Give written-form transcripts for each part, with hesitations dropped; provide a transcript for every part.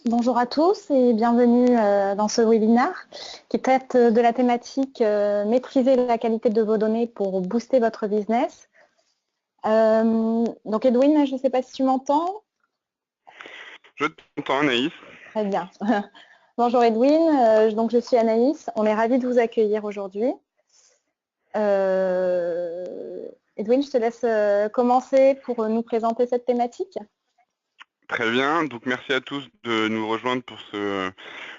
Bonjour à tous et bienvenue dans ce webinaire qui traite de la thématique maîtriser la qualité de vos données pour booster votre business. Donc Edwin, je ne sais pas si tu m'entends. Je t'entends, Anaïs. Très bien. Bonjour Edwin, donc je suis Anaïs, on est ravis de vous accueillir aujourd'hui. Edwin, je te laisse commencer pour nous présenter cette thématique. Très bien, donc merci à tous de nous rejoindre pour ce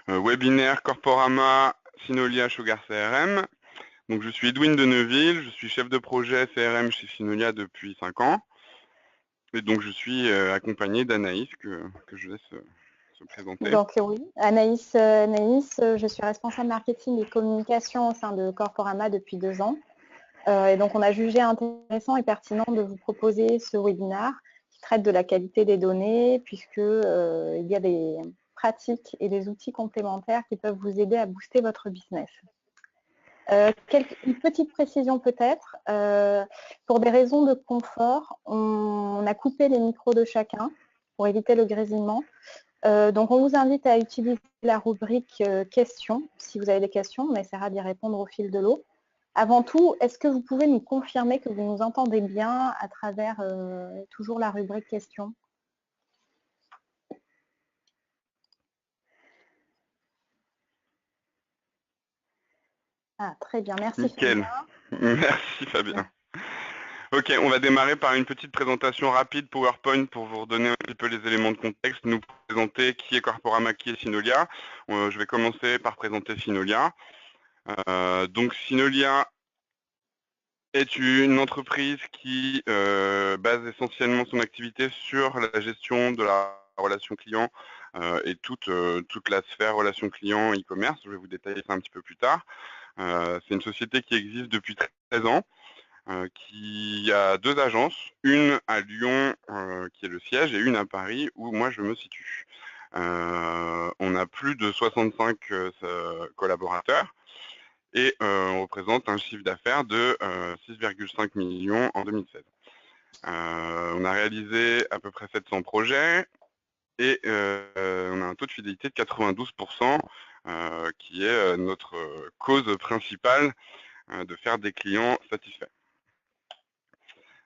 webinaire Corporama Synolia Sugar CRM. Donc je suis Edwin de Neuville, je suis chef de projet CRM chez Synolia depuis 5 ans. Et donc je suis accompagné d'Anaïs que je laisse se présenter. Donc oui, Anaïs, je suis responsable marketing et communication au sein de Corporama depuis 2 ans. Et donc on a jugé intéressant et pertinent de vous proposer ce webinaire qui traite de la qualité des données puisque il y a des pratiques et des outils complémentaires qui peuvent vous aider à booster votre business. Une petite précision peut-être, pour des raisons de confort, on a coupé les micros de chacun pour éviter le grésillement. Donc on vous invite à utiliser la rubrique questions. Si vous avez des questions, on essaiera d'y répondre au fil de l'eau. Avant tout, est-ce que vous pouvez nous confirmer que vous nous entendez bien à travers toujours la rubrique questions? Ah, très bien, merci Nickel. Fabien. Merci Fabien. Ok, on va démarrer par une petite présentation rapide PowerPoint pour vous redonner un petit peu les éléments de contexte, nous présenter qui est Corporama, qui est Synolia. Je vais commencer par présenter Synolia. Donc Synolia est une entreprise qui base essentiellement son activité sur la gestion de la relation client et toute la sphère relation client e-commerce. Je vais vous détailler ça un petit peu plus tard. C'est une société qui existe depuis 13 ans. Qui a 2 agences, une à Lyon qui est le siège et une à Paris où moi je me situe. On a plus de 65 collaborateurs et on représente un chiffre d'affaires de 6,5 millions en 2016. On a réalisé à peu près 700 projets et on a un taux de fidélité de 92% qui est notre cause principale de faire des clients satisfaits.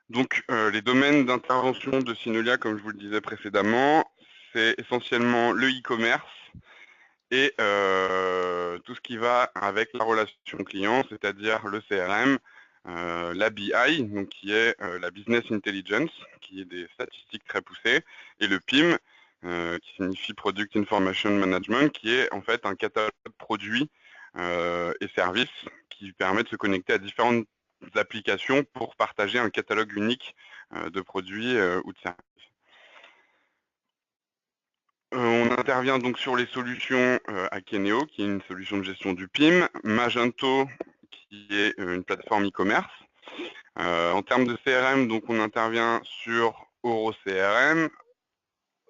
Donc, les domaines d'intervention de Synolia, comme je vous le disais précédemment, c'est essentiellement le e-commerce et tout ce qui va avec la relation client, c'est-à-dire le CRM, la BI, donc qui est la Business Intelligence, qui est des statistiques très poussées, et le PIM, qui signifie Product Information Management, qui est en fait un catalogue de produits et services qui permet de se connecter à différentes applications pour partager un catalogue unique de produits ou de services. On intervient donc sur les solutions Akeneo, qui est une solution de gestion du PIM, Magento, qui est une plateforme e-commerce. En termes de CRM, donc on intervient sur EuroCRM,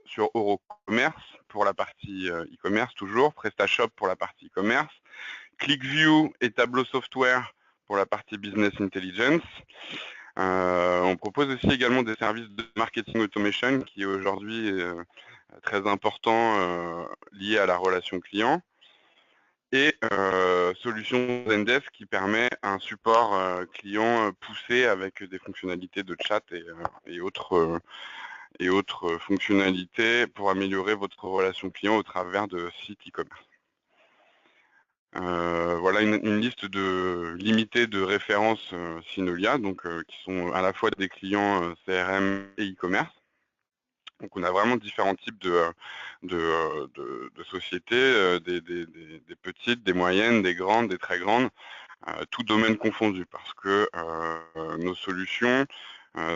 sur EuroCommerce pour la partie e-commerce toujours, PrestaShop pour la partie e-commerce, ClickView et Tableau Software pour la partie Business Intelligence. On propose aussi également des services de marketing automation qui est aujourd'hui très important lié à la relation client. Et solution Zendesk qui permet un support client poussé avec des fonctionnalités de chat et autres fonctionnalités pour améliorer votre relation client au travers de sites e-commerce. Voilà une liste limitée de références Synolia, donc qui sont à la fois des clients CRM et e-commerce. Donc on a vraiment différents types de sociétés, des petites, des moyennes, des grandes, des très grandes, tout domaine confondu, parce que nos solutions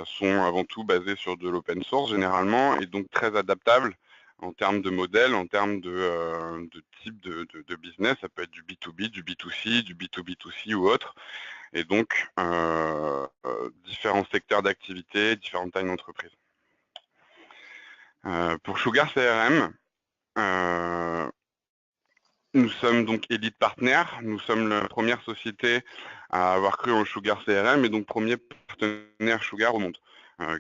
sont avant tout basées sur de l'open source généralement, et donc très adaptables en termes de modèle, en termes de type de business. Ça peut être du B2B, du B2C, du B2B2C ou autre, et donc différents secteurs d'activité, différentes tailles d'entreprise. Pour Sugar CRM, nous sommes donc Elite Partner, nous sommes la première société à avoir cru en Sugar CRM et donc premier partenaire Sugar au monde,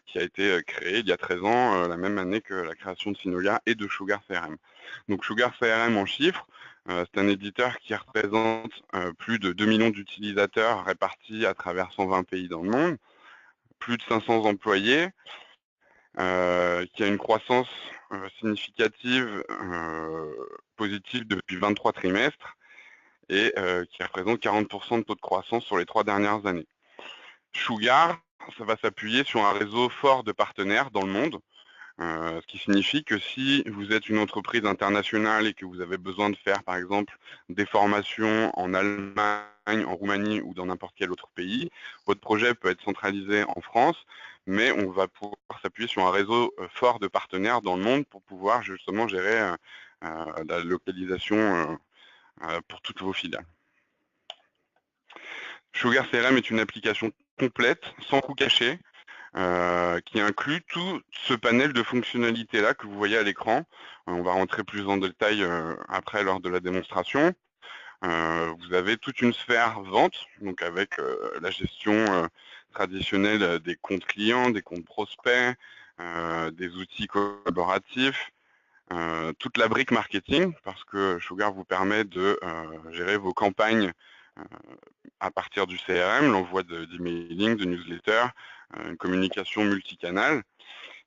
qui a été créé il y a 13 ans, la même année que la création de Synolia et de Sugar CRM. Donc Sugar CRM en chiffres, c'est un éditeur qui représente plus de 2 millions d'utilisateurs répartis à travers 120 pays dans le monde, plus de 500 employés, qui a une croissance significative positive depuis 23 trimestres et qui représente 40% de taux de croissance sur les 3 dernières années. Sugar, ça va s'appuyer sur un réseau fort de partenaires dans le monde, ce qui signifie que si vous êtes une entreprise internationale et que vous avez besoin de faire, par exemple, des formations en Allemagne, en Roumanie ou dans n'importe quel autre pays, votre projet peut être centralisé en France, mais on va pouvoir s'appuyer sur un réseau fort de partenaires dans le monde pour pouvoir justement gérer la localisation pour toutes vos filiales. Sugar CRM est une application complète, sans coût caché, qui inclut tout ce panel de fonctionnalités-là que vous voyez à l'écran. On va rentrer plus en détail après lors de la démonstration. Vous avez toute une sphère vente, donc avec la gestion traditionnelle des comptes clients, des comptes prospects, des outils collaboratifs, toute la brique marketing, parce que Sugar vous permet de gérer vos campagnes à partir du CRM, l'envoi d'emailing, de newsletters, une communication multicanale,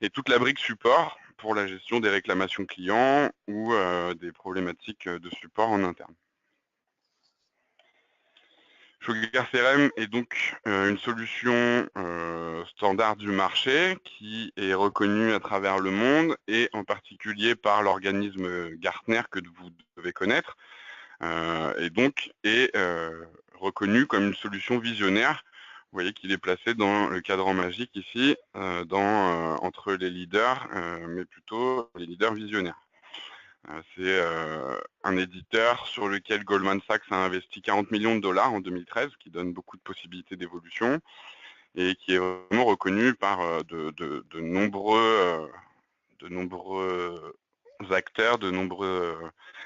et toute la brique support pour la gestion des réclamations clients ou des problématiques de support en interne. Sugar CRM est donc une solution standard du marché qui est reconnue à travers le monde et en particulier par l'organisme Gartner que vous devez connaître, et donc est reconnu comme une solution visionnaire. Vous voyez qu'il est placé dans le cadran magique ici, entre les leaders, mais plutôt les leaders visionnaires. C'est un éditeur sur lequel Goldman Sachs a investi 40 millions de dollars en 2013, qui donne beaucoup de possibilités d'évolution et qui est vraiment reconnu par de nombreux acteurs, de nombreux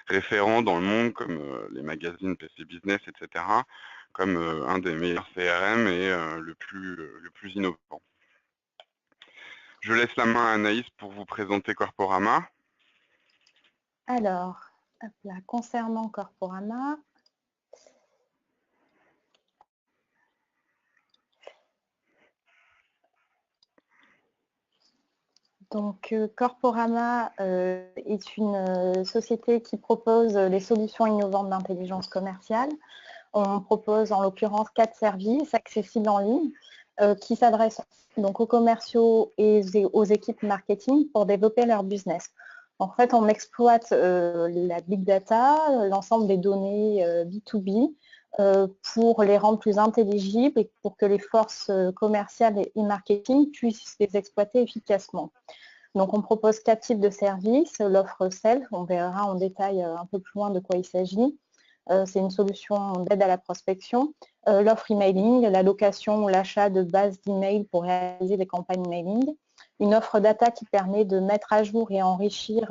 référents dans le monde, comme les magazines PC Business, etc., comme un des meilleurs CRM et le plus innovant. Je laisse la main à Anaïs pour vous présenter Corporama. Alors, hop là, concernant Corporama, donc Corporama est une société qui propose des solutions innovantes d'intelligence commerciale. On propose en l'occurrence 4 services accessibles en ligne qui s'adressent donc aux commerciaux et aux équipes marketing pour développer leur business. En fait, on exploite la big data, l'ensemble des données B2B pour les rendre plus intelligibles et pour que les forces commerciales et marketing puissent les exploiter efficacement. Donc, on propose 4 types de services. L'offre self, on verra en détail un peu plus loin de quoi il s'agit. C'est une solution d'aide à la prospection. L'offre emailing, la location ou l'achat de bases d'email pour réaliser des campagnes mailing. Une offre data qui permet de mettre à jour et enrichir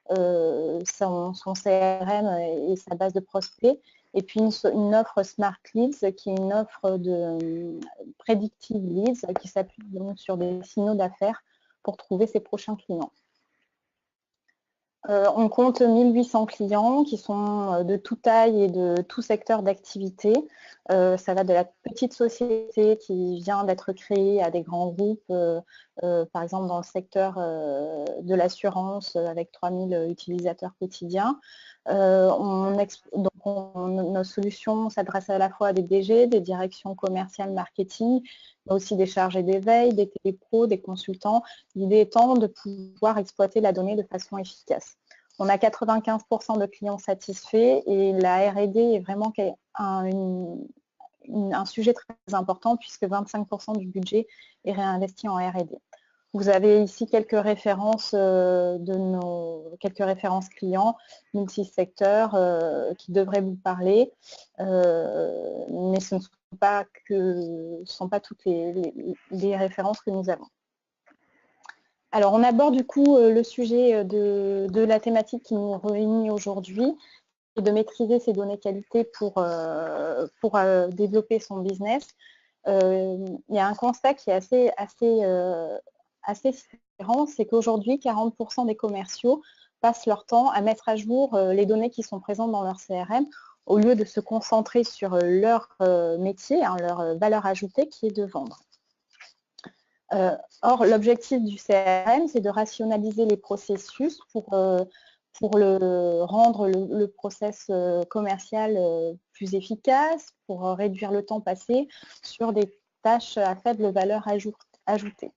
son CRM et sa base de prospects. Et puis une offre Smart Leads qui est une offre de Predictive Leads qui s'appuie donc sur des signaux d'affaires pour trouver ses prochains clients. On compte 1800 clients qui sont de toute taille et de tout secteur d'activité. Ça va de la petite société qui vient d'être créée à des grands groupes, par exemple dans le secteur de l'assurance avec 3000 utilisateurs quotidiens. Nos solutions s'adressent à la fois à des DG, des directions commerciales marketing, mais aussi des chargés d'éveil, des télépros, des consultants. L'idée étant de pouvoir exploiter la donnée de façon efficace. On a 95% de clients satisfaits et la R&D est vraiment un sujet très important puisque 25% du budget est réinvesti en R&D. Vous avez ici quelques références clients multisecteurs qui devraient vous parler, mais ce ne sont pas toutes les références que nous avons. Alors, on aborde du coup le sujet de la thématique qui nous réunit aujourd'hui, de maîtriser ses données qualité pour développer son business. Il y a un constat qui est assez différent, c'est qu'aujourd'hui, 40% des commerciaux passent leur temps à mettre à jour les données qui sont présentes dans leur CRM au lieu de se concentrer sur leur métier, hein, leur valeur ajoutée qui est de vendre. Or, l'objectif du CRM, c'est de rationaliser les processus pour rendre le process commercial plus efficace, pour réduire le temps passé sur des tâches à faible valeur ajoutée.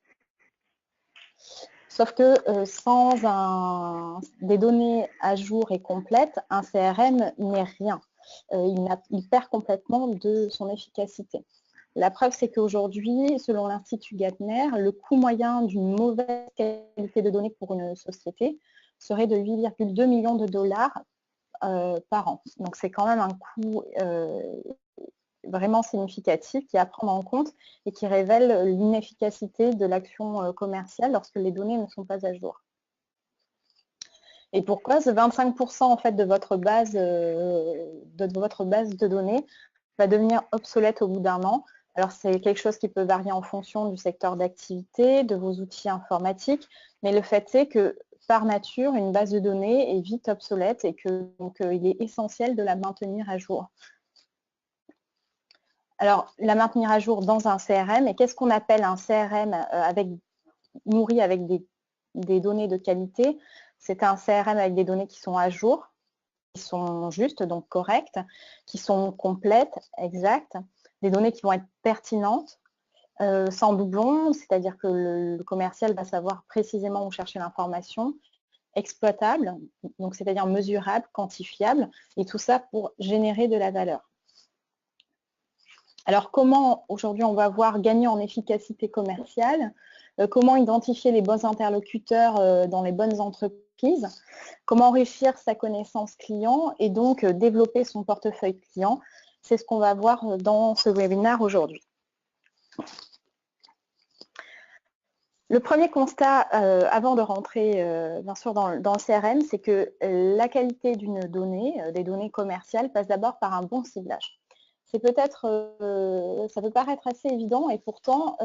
Sauf que sans des données à jour et complètes, un CRM n'est rien. Il perd complètement de son efficacité. La preuve, c'est qu'aujourd'hui, selon l'Institut Gartner, le coût moyen d'une mauvaise qualité de données pour une société serait de 8,2 millions de dollars par an. Donc c'est quand même un coût vraiment significatif qui est à prendre en compte et qui révèle l'inefficacité de l'action commerciale lorsque les données ne sont pas à jour. Et pour cause, 25% en fait de votre base de données va devenir obsolète au bout d'un an. Alors c'est quelque chose qui peut varier en fonction du secteur d'activité, de vos outils informatiques, mais le fait est que par nature, une base de données est vite obsolète et que donc, il est essentiel de la maintenir à jour. Alors, la maintenir à jour dans un CRM, et qu'est-ce qu'on appelle un CRM nourri avec des données de qualité? C'est un CRM avec des données qui sont à jour, qui sont justes, donc correctes, qui sont complètes, exactes, des données qui vont être pertinentes, sans doublons, c'est-à-dire que le commercial va savoir précisément où chercher l'information, exploitable, donc c'est-à-dire mesurable, quantifiable, et tout ça pour générer de la valeur. Alors comment aujourd'hui on va voir gagner en efficacité commerciale, comment identifier les bons interlocuteurs dans les bonnes entreprises, comment enrichir sa connaissance client et donc développer son portefeuille client, c'est ce qu'on va voir dans ce webinaire aujourd'hui. Le premier constat, avant de rentrer bien sûr dans le CRM, c'est que la qualité d'une donnée, des données commerciales, passe d'abord par un bon ciblage. C'est peut-être, ça peut paraître assez évident et pourtant,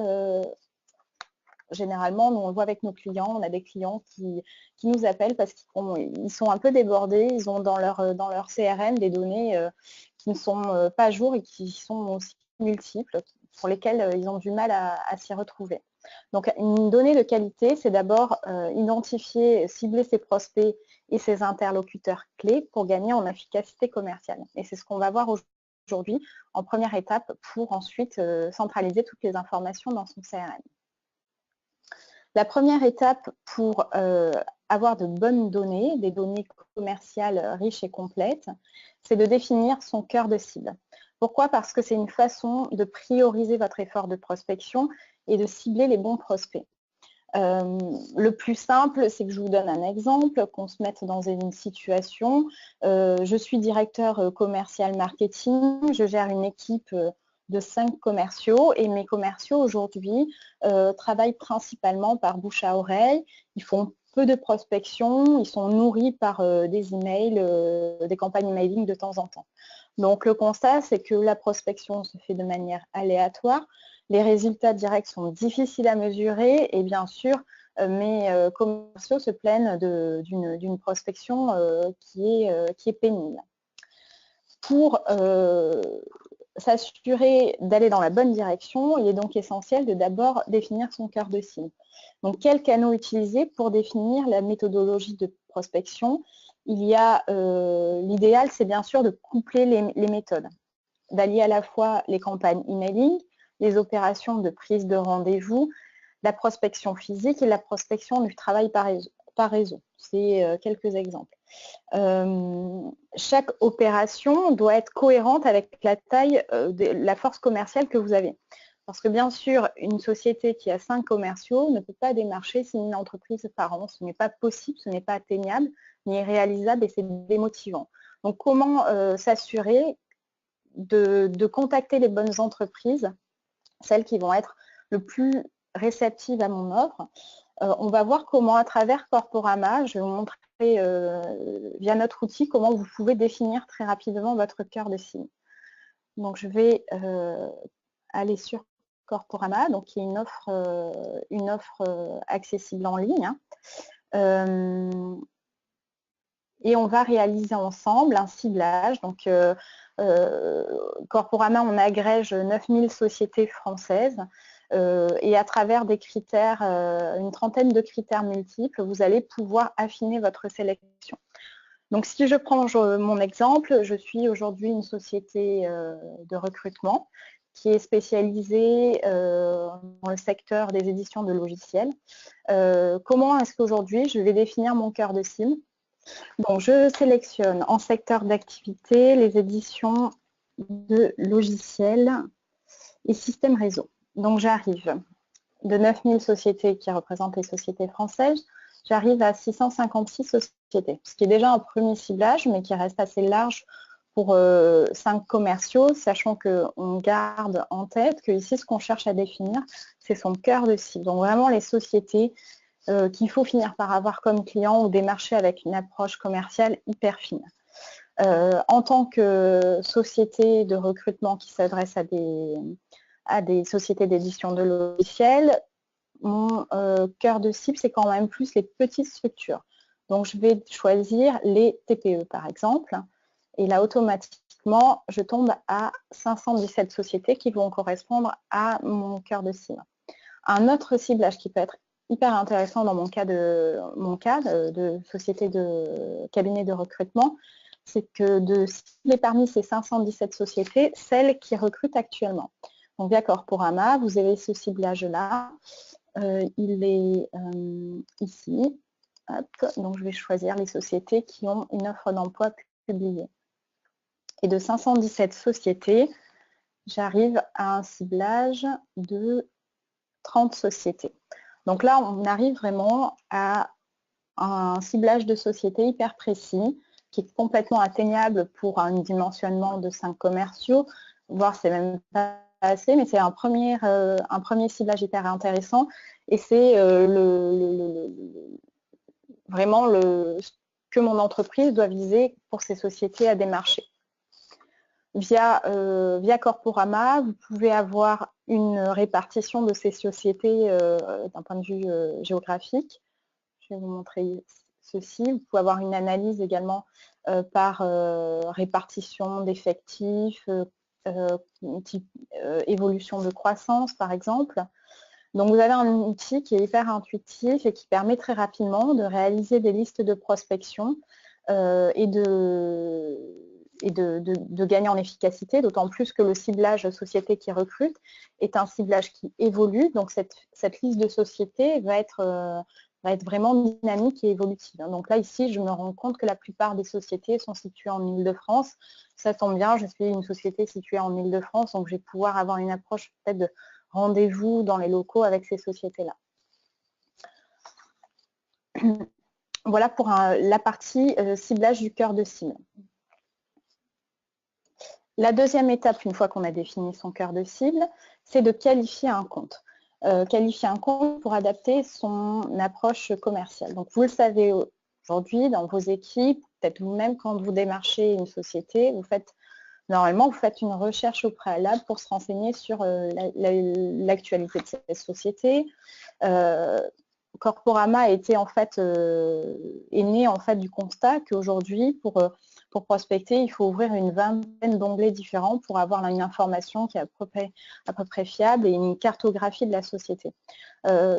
généralement, nous on le voit avec nos clients, on a des clients qui nous appellent parce qu'ils sont un peu débordés, ils ont dans leur CRM des données qui ne sont pas à jour et qui sont aussi multiples, pour lesquelles ils ont du mal à s'y retrouver. Donc, une donnée de qualité, c'est d'abord identifier, cibler ses prospects et ses interlocuteurs clés pour gagner en efficacité commerciale. Et c'est ce qu'on va voir aujourd'hui en première étape pour ensuite centraliser toutes les informations dans son CRM. La première étape pour avoir de bonnes données, des données commerciales riches et complètes, c'est de définir son cœur de cible. Pourquoi? Parce que c'est une façon de prioriser votre effort de prospection et de cibler les bons prospects. Le plus simple, c'est que je vous donne un exemple, qu'on se mette dans une situation. Je suis directeur commercial marketing, je gère une équipe de 5 commerciaux et mes commerciaux aujourd'hui travaillent principalement par bouche à oreille. Ils font peu de prospection, ils sont nourris par des emails, des campagnes emailing de temps en temps. Donc le constat, c'est que la prospection se fait de manière aléatoire, les résultats directs sont difficiles à mesurer et bien sûr, mes commerciaux se plaignent d'une prospection qui est pénible. Pour s'assurer d'aller dans la bonne direction, il est donc essentiel de d'abord définir son cœur de cible. Donc, quels canaux utiliser pour définir la méthodologie de prospection? Il y a l'idéal, c'est bien sûr de coupler les méthodes, d'allier à la fois les campagnes emailing, les opérations de prise de rendez-vous, la prospection physique et la prospection du travail par réseau. C'est quelques exemples. Chaque opération doit être cohérente avec la taille de la force commerciale que vous avez. Parce que bien sûr, une société qui a 5 commerciaux ne peut pas démarcher 6 000 entreprises par an. Ce n'est pas possible, ce n'est pas atteignable, ni réalisable et c'est démotivant. Donc comment s'assurer de contacter les bonnes entreprises, celles qui vont être le plus réceptives à mon offre. On va voir comment à travers Corporama, je vais vous montrer via notre outil comment vous pouvez définir très rapidement votre cœur de cible. Donc je vais aller sur Corporama, donc qui est une offre accessible en ligne. et on va réaliser ensemble un ciblage. Donc, Corporama, on agrège 9000 sociétés françaises et à travers des critères, une trentaine de critères multiples, vous allez pouvoir affiner votre sélection. Donc, si je prends mon exemple, je suis aujourd'hui une société de recrutement qui est spécialisée dans le secteur des éditions de logiciels. Comment est-ce qu'aujourd'hui, je vais définir mon cœur de cible? Donc, je sélectionne en secteur d'activité les éditions de logiciels et systèmes réseau. Donc, j'arrive de 9000 sociétés qui représentent les sociétés françaises, j'arrive à 656 sociétés, ce qui est déjà un premier ciblage, mais qui reste assez large pour 5 commerciaux, sachant qu'on garde en tête que ici, ce qu'on cherche à définir, c'est son cœur de cible. Donc, vraiment les sociétés qu'il faut finir par avoir comme client ou démarcher avec une approche commerciale hyper fine. En tant que société de recrutement qui s'adresse à des sociétés d'édition de logiciels, mon cœur de cible, c'est quand même plus les petites structures. Donc, je vais choisir les TPE, par exemple, et là, automatiquement, je tombe à 517 sociétés qui vont correspondre à mon cœur de cible. Un autre ciblage qui peut être hyper intéressant dans mon cas de société de cabinet de recrutement, c'est que de cibler parmi ces 517 sociétés, celles qui recrutent actuellement. Donc, via Corporama, vous avez ce ciblage-là. Il est ici. Hop. Donc, je vais choisir les sociétés qui ont une offre d'emploi publiée. Et de 517 sociétés, j'arrive à un ciblage de 30 sociétés. Donc là, on arrive vraiment à un ciblage de société hyper précis, qui est complètement atteignable pour un dimensionnement de 5 commerciaux, voire c'est même pas assez, mais c'est un premier ciblage hyper intéressant et c'est vraiment ce que mon entreprise doit viser pour ces sociétés à démarcher. Via Corporama, vous pouvez avoir une répartition de ces sociétés d'un point de vue géographique. Je vais vous montrer ceci. Vous pouvez avoir une analyse également par répartition d'effectifs, évolution de croissance, par exemple. Donc, vous avez un outil qui est hyper intuitif et qui permet très rapidement de réaliser des listes de prospection et de gagner en efficacité, d'autant plus que le ciblage société qui recrute est un ciblage qui évolue. Donc, cette liste de sociétés va être vraiment dynamique et évolutive. Donc là, ici, je me rends compte que la plupart des sociétés sont situées en Île-de-France. Ça tombe bien, je suis une société située en Île-de-France, donc je vais pouvoir avoir une approche peut-être de rendez-vous dans les locaux avec ces sociétés-là. Voilà pour la partie ciblage du cœur de cible. La deuxième étape, une fois qu'on a défini son cœur de cible, c'est de qualifier un compte. Qualifier un compte pour adapter son approche commerciale. Donc, vous le savez aujourd'hui dans vos équipes, peut-être vous-même quand vous démarchez une société, normalement, vous faites une recherche au préalable pour se renseigner sur l'actualité de cette société. Corporama est né en fait du constat qu'aujourd'hui, pour prospecter, il faut ouvrir une vingtaine d'onglets différents pour avoir une information qui est à peu près fiable et une cartographie de la société.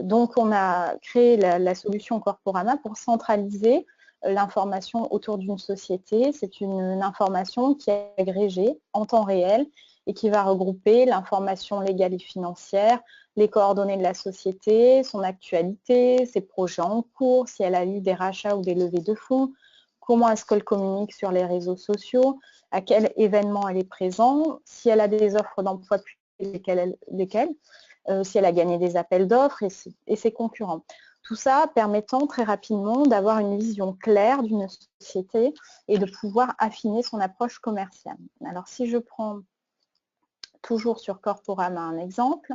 Donc, on a créé la solution Corporama pour centraliser l'information autour d'une société. C'est une information qui est agrégée en temps réel et qui va regrouper l'information légale et financière, les coordonnées de la société, son actualité, ses projets en cours, si elle a eu des rachats ou des levées de fonds, comment est-ce qu'elle communique sur les réseaux sociaux, à quel événement elle est présente, si elle a des offres d'emploi publiques, lesquelles, si elle a gagné des appels d'offres et ses concurrents. Tout ça permettant très rapidement d'avoir une vision claire d'une société et de pouvoir affiner son approche commerciale. Alors, si je prends toujours sur Corporama un exemple,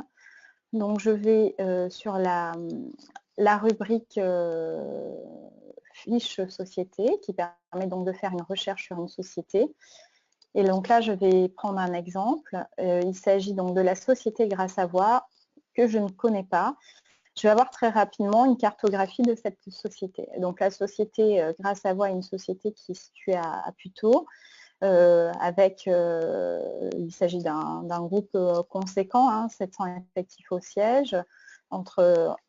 donc je vais sur la rubrique fiche société qui permet donc de faire une recherche sur une société. Et donc là, je vais prendre un exemple. Il s'agit donc de la société Grâce à Voix que je ne connais pas. je vais avoir très rapidement une cartographie de cette société. Donc la société Grâce à Voix est une société qui est située à Puteaux, il s'agit d'un groupe conséquent, 700 effectifs au siège,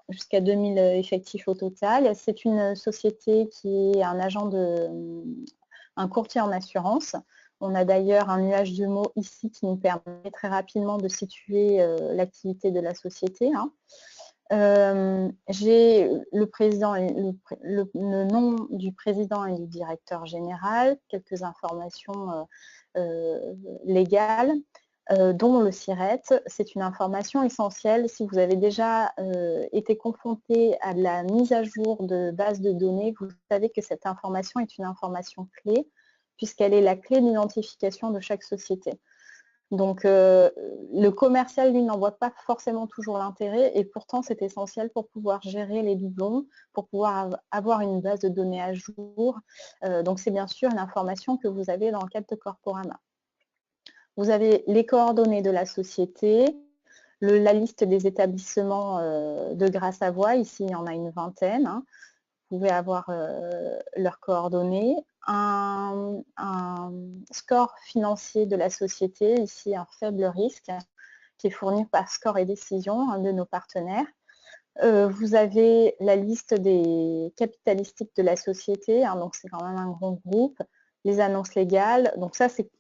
jusqu'à 2000 effectifs au total. C'est une société qui est un courtier en assurance. On a d'ailleurs un nuage de mots ici qui nous permet très rapidement de situer l'activité de la société. J'ai le nom du président et du directeur général, quelques informations légales, dont le SIRET. C'est une information essentielle si vous avez déjà été confronté à la mise à jour de bases de données. Vous savez que cette information est une information clé puisqu'elle est la clé d'identification de chaque société. Donc, le commercial, lui, n'en voit pas forcément toujours l'intérêt et pourtant, c'est essentiel pour pouvoir gérer les doublons, pour pouvoir avoir une base de données à jour. Donc, c'est bien sûr une information que vous avez dans le cadre de Corporama. Vous avez les coordonnées de la société, la liste des établissements de Grâce à Voix. Ici, il y en a une vingtaine. Vous pouvez avoir leurs coordonnées. Un score financier de la société, ici un faible risque, qui est fourni par Score et Décision, un de nos partenaires. Vous avez la liste des capitalistiques de la société, donc c'est quand même un grand groupe, les annonces légales, donc ça c'est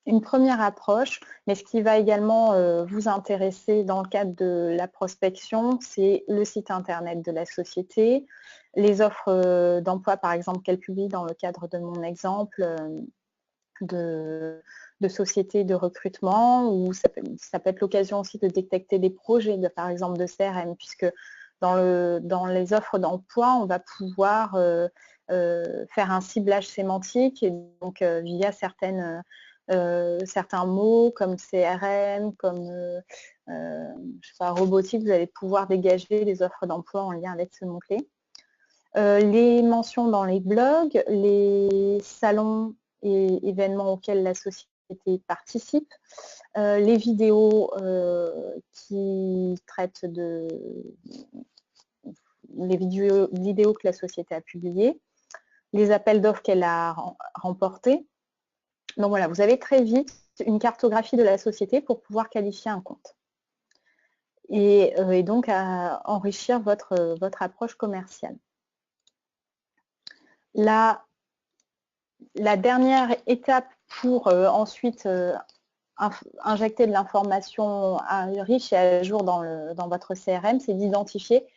une première approche, mais ce qui va également vous intéresser dans le cadre de la prospection, c'est le site internet de la société, les offres d'emploi par exemple qu'elle publie dans le cadre de mon exemple de société de recrutement, ou ça peut être l'occasion aussi de détecter des projets par exemple de CRM, puisque dans les offres d'emploi, on va pouvoir faire un ciblage sémantique et donc via certains mots comme CRM, comme je sais pas, robotique, vous allez pouvoir dégager les offres d'emploi en lien avec ce mot-clé. Les mentions dans les blogs, les salons et événements auxquels la société participe, les vidéos qui traitent les vidéos que la société a publiées, les appels d'offres qu'elle a remportés. Donc voilà, vous avez très vite une cartographie de la société pour pouvoir qualifier un compte et donc à enrichir votre approche commerciale. La dernière étape pour ensuite injecter de l'information riche et à jour dans votre CRM, c'est d'identifier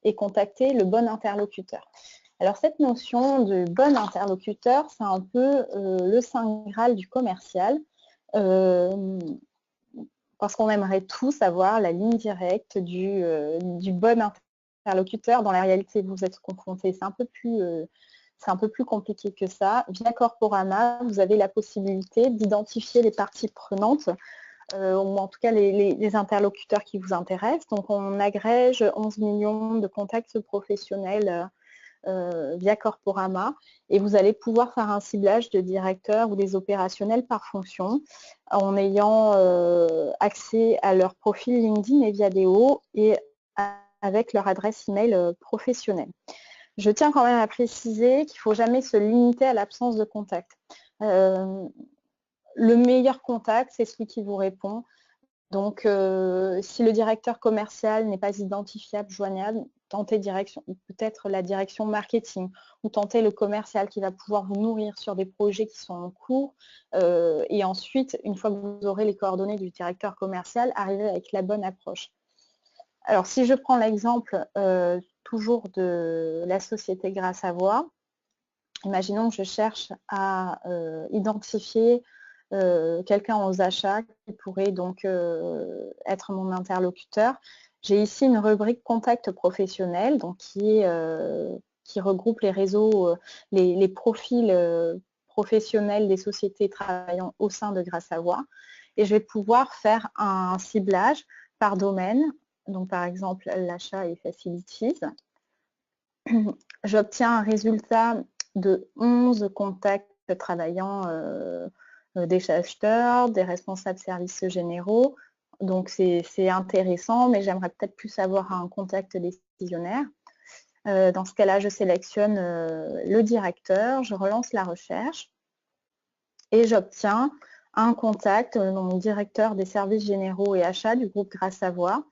et contacter le bon interlocuteur. Alors cette notion de bon interlocuteur, c'est un peu le saint graal du commercial, parce qu'on aimerait tous avoir la ligne directe du bon interlocuteur. Dans la réalité, vous êtes confronté, c'est un peu plus compliqué que ça. Via Corporama, vous avez la possibilité d'identifier les parties prenantes, ou en tout cas les interlocuteurs qui vous intéressent. Donc on agrège 11 millions de contacts professionnels via Corporama et vous allez pouvoir faire un ciblage de directeurs ou des opérationnels par fonction en ayant accès à leur profil LinkedIn et Viadeo et avec leur adresse email professionnelle. Je tiens quand même à préciser qu'il ne faut jamais se limiter à l'absence de contact. Le meilleur contact, c'est celui qui vous répond. Donc, si le directeur commercial n'est pas identifiable, joignable, tentez peut-être la direction marketing ou tentez le commercial qui va pouvoir vous nourrir sur des projets qui sont en cours. Et ensuite, une fois que vous aurez les coordonnées du directeur commercial, arrivez avec la bonne approche. Alors, si je prends l'exemple toujours de la société Grâce à Voix, imaginons que je cherche à identifier quelqu'un aux achats qui pourrait donc être mon interlocuteur. J'ai ici une rubrique contact professionnel, donc qui regroupe les réseaux, les profils professionnels des sociétés travaillant au sein de Grâce à Voix. Et je vais pouvoir faire un ciblage par domaine, donc par exemple l'achat et facilities. J'obtiens un résultat de 11 contacts travaillant des acheteurs, des responsables services généraux. Donc c'est intéressant, mais j'aimerais peut-être plus avoir un contact des décisionnaire. Dans ce cas-là, je sélectionne le directeur, je relance la recherche et j'obtiens un contact, mon directeur des services généraux et achats du groupe Gras Savoie.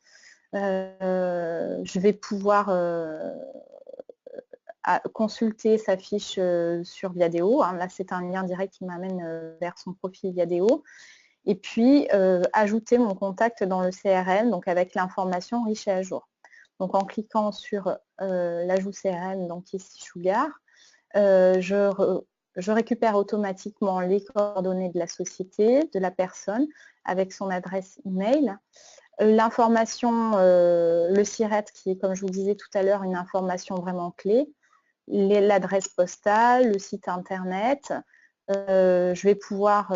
Je vais pouvoir consulter sa fiche sur Viadeo. Là, c'est un lien direct qui m'amène vers son profil Viadeo. Et puis, ajouter mon contact dans le CRM, donc avec l'information riche et à jour. Donc, en cliquant sur l'ajout CRM, donc ici Sugar, je récupère automatiquement les coordonnées de la société, de la personne, avec son adresse email. L'information, le SIRET, qui est, comme je vous disais tout à l'heure, une information vraiment clé, l'adresse postale, le site internet. Je vais pouvoir,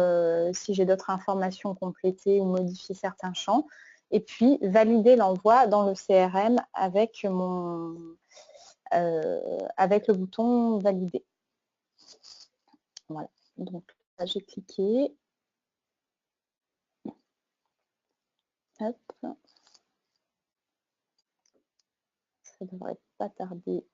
si j'ai d'autres informations, compléter ou modifier certains champs. Et puis, valider l'envoi dans le CRM avec le bouton valider. Voilà, donc là j'ai cliqué. Hop. Ça ne devrait pas tarder.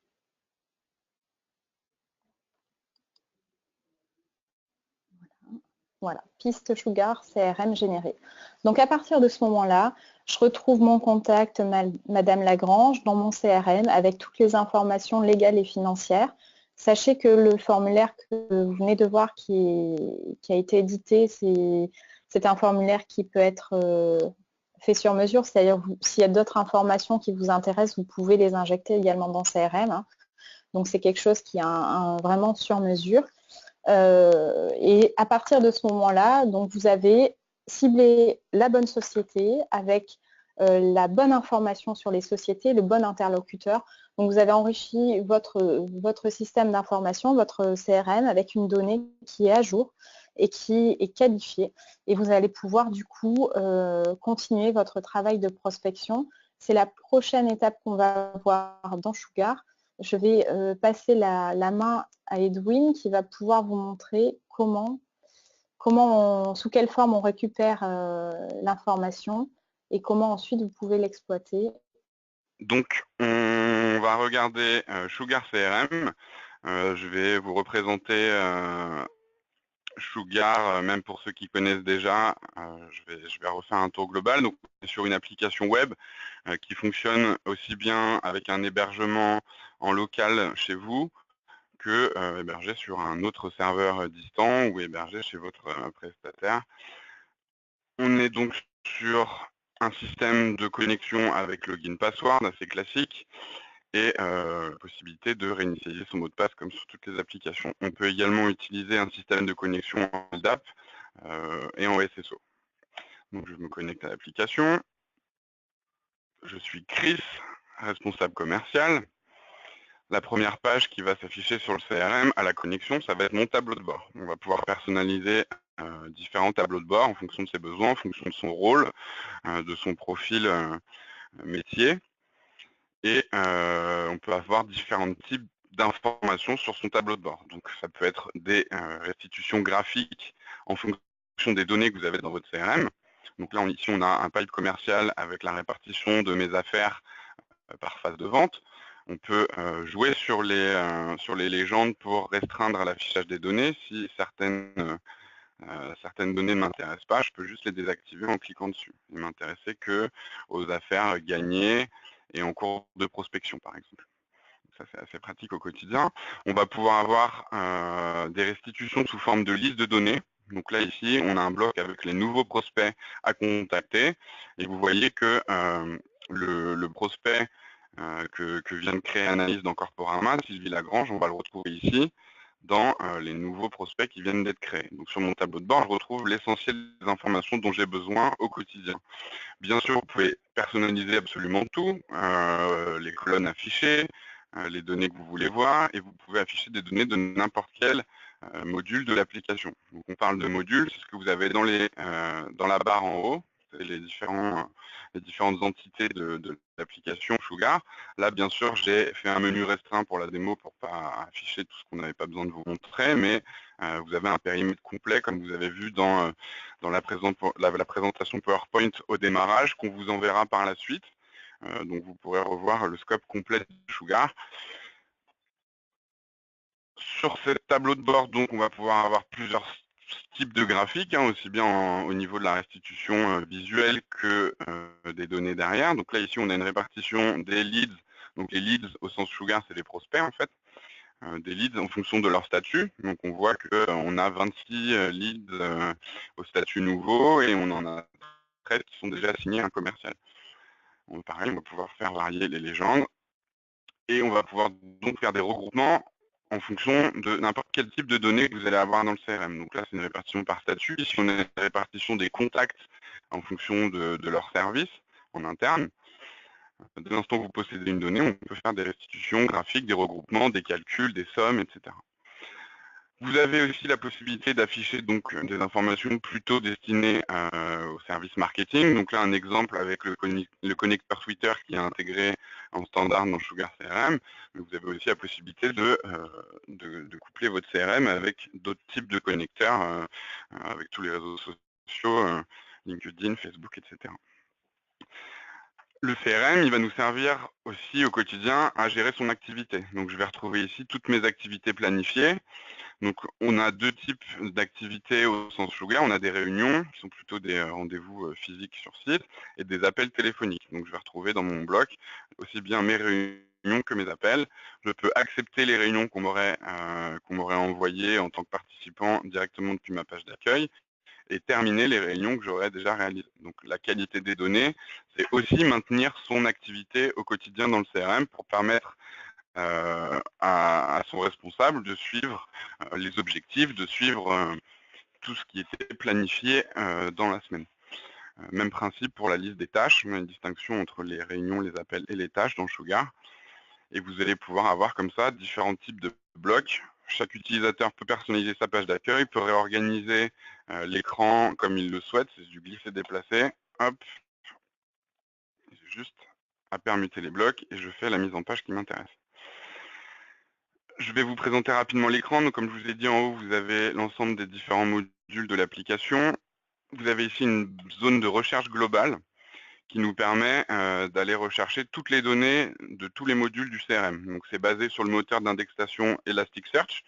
Voilà, piste Sugar CRM générée. Donc à partir de ce moment-là, je retrouve mon contact Madame Lagrange dans mon CRM avec toutes les informations légales et financières. Sachez que le formulaire que vous venez de voir qui a été édité, c'est un formulaire qui peut être fait sur mesure, c'est-à-dire s'il y a d'autres informations qui vous intéressent, vous pouvez les injecter également dans CRM. Donc c'est quelque chose qui est vraiment sur mesure. Et à partir de ce moment-là, donc vous avez ciblé la bonne société avec la bonne information sur les sociétés, le bon interlocuteur. Donc vous avez enrichi votre système d'information, votre CRM, avec une donnée qui est à jour et qui est qualifiée. Et vous allez pouvoir du coup continuer votre travail de prospection. C'est la prochaine étape qu'on va voir dans Sugar. Je vais passer la main à Edwin qui va pouvoir vous montrer sous quelle forme on récupère l'information et comment ensuite vous pouvez l'exploiter. Donc, on va regarder Sugar CRM. Je vais vous représenter Sugar, même pour ceux qui connaissent déjà. Je vais refaire un tour global. Donc, on est sur une application web qui fonctionne aussi bien avec un hébergement en local chez vous que hébergé sur un autre serveur distant ou hébergé chez votre prestataire. On est donc sur un système de connexion avec login password assez classique et possibilité de réinitialiser son mot de passe comme sur toutes les applications. On peut également utiliser un système de connexion en LDAP et en SSO. Donc je me connecte à l'application. Je suis Chris, responsable commercial. La première page qui va s'afficher sur le CRM à la connexion, ça va être mon tableau de bord. On va pouvoir personnaliser différents tableaux de bord en fonction de ses besoins, en fonction de son rôle, de son profil métier. Et on peut avoir différents types d'informations sur son tableau de bord. Donc ça peut être des restitutions graphiques en fonction des données que vous avez dans votre CRM. Donc là, ici, on a un pipe commercial avec la répartition de mes affaires par phase de vente. On peut jouer sur les légendes pour restreindre l'affichage des données. Si certaines données ne m'intéressent pas, je peux juste les désactiver en cliquant dessus. Ne m'intéresser que aux affaires gagnées et en cours de prospection, par exemple. Ça, c'est assez pratique au quotidien. On va pouvoir avoir des restitutions sous forme de liste de données. Donc là, ici, on a un bloc avec les nouveaux prospects à contacter. Et vous voyez que le prospect que vient de créer Analyse dans Corporama, Sylvie Lagrange, on va le retrouver ici dans les nouveaux prospects qui viennent d'être créés. Donc sur mon tableau de bord, je retrouve l'essentiel des informations dont j'ai besoin au quotidien. Bien sûr, vous pouvez personnaliser absolument tout, les colonnes affichées, les données que vous voulez voir, et vous pouvez afficher des données de n'importe quel module de l'application. Donc on parle de modules, c'est ce que vous avez dans la barre en haut, c'est les différentes entités de l'application Sugar. Là, bien sûr, j'ai fait un menu restreint pour la démo pour ne pas afficher tout ce qu'on n'avait pas besoin de vous montrer, mais vous avez un périmètre complet, comme vous avez vu dans la présentation PowerPoint au démarrage, qu'on vous enverra par la suite. Donc vous pourrez revoir le scope complet de Sugar. Sur ce tableau de bord, donc, on va pouvoir avoir plusieurs types de graphiques, hein, aussi bien au niveau de la restitution visuelle que des données derrière. Donc là, ici, on a une répartition des leads. Donc les leads, au sens Sugar, c'est les prospects, en fait. Des leads en fonction de leur statut. Donc on voit qu'on a 26 leads au statut nouveau et on en a 13 qui sont déjà assignés à un commercial. Pareil, on va pouvoir faire varier les légendes et on va pouvoir donc faire des regroupements en fonction de n'importe quel type de données que vous allez avoir dans le CRM. Donc là, c'est une répartition par statut. Ici, on a une répartition des contacts en fonction de leur service en interne. Dès l'instant que vous possédez une donnée, on peut faire des restitutions graphiques, des regroupements, des calculs, des sommes, etc. Vous avez aussi la possibilité d'afficher donc des informations plutôt destinées au service marketing. Donc là, un exemple avec le connecteur Twitter qui est intégré en standard dans Sugar CRM. Mais vous avez aussi la possibilité de coupler votre CRM avec d'autres types de connecteurs, avec tous les réseaux sociaux, LinkedIn, Facebook, etc. Le CRM, il va nous servir aussi au quotidien à gérer son activité. Donc je vais retrouver ici toutes mes activités planifiées. Donc, on a deux types d'activités au sens Sugar. On a des réunions, qui sont plutôt des rendez-vous physiques sur site, et des appels téléphoniques. Donc, je vais retrouver dans mon bloc aussi bien mes réunions que mes appels. Je peux accepter les réunions qu'on m'aurait envoyées en tant que participant directement depuis ma page d'accueil et terminer les réunions que j'aurais déjà réalisées. Donc, la qualité des données, c'est aussi maintenir son activité au quotidien dans le CRM pour permettre à son responsable de suivre les objectifs, de suivre tout ce qui était planifié dans la semaine. Même principe pour la liste des tâches, on a une distinction entre les réunions, les appels et les tâches dans Sugar. Et vous allez pouvoir avoir comme ça différents types de blocs. Chaque utilisateur peut personnaliser sa page d'accueil, peut réorganiser l'écran comme il le souhaite, c'est du glisser-déplacer. Hop, j'ai juste à permuter les blocs et je fais la mise en page qui m'intéresse. Je vais vous présenter rapidement l'écran. Donc, comme je vous ai dit en haut, vous avez l'ensemble des différents modules de l'application. Vous avez ici une zone de recherche globale qui nous permet d'aller rechercher toutes les données de tous les modules du CRM. Donc, c'est basé sur le moteur d'indexation Elasticsearch,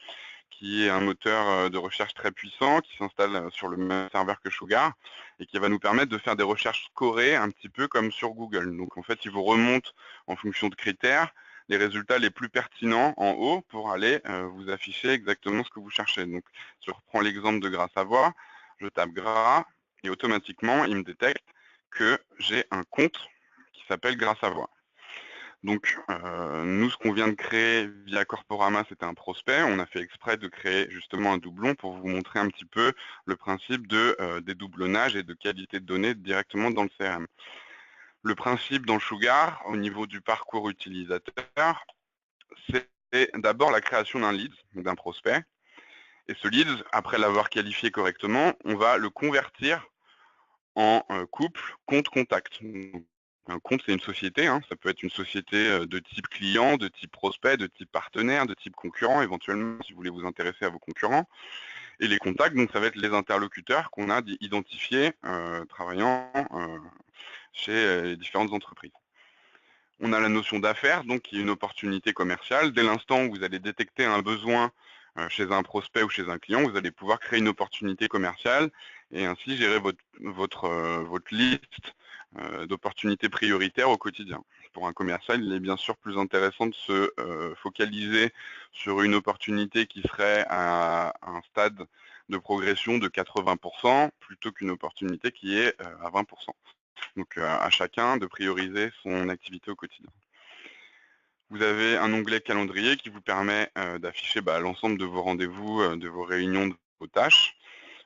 qui est un moteur de recherche très puissant, qui s'installe sur le même serveur que Sugar, et qui va nous permettre de faire des recherches scorées un petit peu comme sur Google. Donc, en fait, il vous remonte en fonction de critères les résultats les plus pertinents en haut pour aller vous afficher exactement ce que vous cherchez. Donc, si je reprends l'exemple de Grâce à Voix, je tape Gras et automatiquement, il me détecte que j'ai un compte qui s'appelle Grâce à Voix. Donc, nous, ce qu'on vient de créer via Corporama, c'était un prospect. On a fait exprès de créer justement un doublon pour vous montrer un petit peu le principe de dédoublonnage et de qualité de données directement dans le CRM. Le principe dans Sugar, au niveau du parcours utilisateur, c'est d'abord la création d'un lead, d'un prospect. Et ce lead, après l'avoir qualifié correctement, on va le convertir en couple compte-contact. Un compte, c'est une société, hein. Ça peut être une société de type client, de type prospect, de type partenaire, de type concurrent, éventuellement, si vous voulez vous intéresser à vos concurrents. Et les contacts, donc ça va être les interlocuteurs qu'on a identifiés travaillant chez les différentes entreprises. On a la notion d'affaires, donc qui est une opportunité commerciale. Dès l'instant où vous allez détecter un besoin chez un prospect ou chez un client, vous allez pouvoir créer une opportunité commerciale et ainsi gérer votre liste d'opportunités prioritaires au quotidien. Pour un commercial, il est bien sûr plus intéressant de se focaliser sur une opportunité qui serait à un stade de progression de 80% plutôt qu'une opportunité qui est à 20%. Donc à chacun de prioriser son activité au quotidien. Vous avez un onglet calendrier qui vous permet d'afficher l'ensemble de vos rendez-vous, de vos réunions, de vos tâches.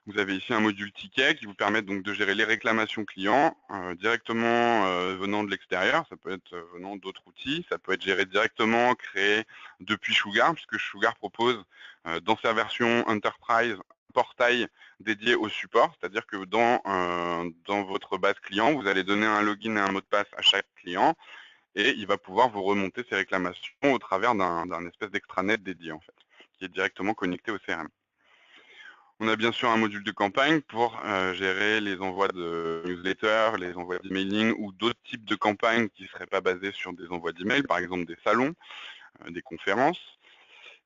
Vous avez ici un module ticket qui vous permet donc de gérer les réclamations clients directement venant de l'extérieur. Ça peut être venant d'autres outils. Ça peut être géré directement, créé depuis Sugar, puisque Sugar propose dans sa version Enterprise un portail dédié au support. C'est-à-dire que dans votre base client, vous allez donner un login et un mot de passe à chaque client et il va pouvoir vous remonter ses réclamations au travers d'un espèce d'extranet dédié, en fait, qui est directement connecté au CRM. On a bien sûr un module de campagne pour gérer les envois de newsletters, les envois d'emailing ou d'autres types de campagnes qui ne seraient pas basées sur des envois d'email, par exemple des salons, des conférences.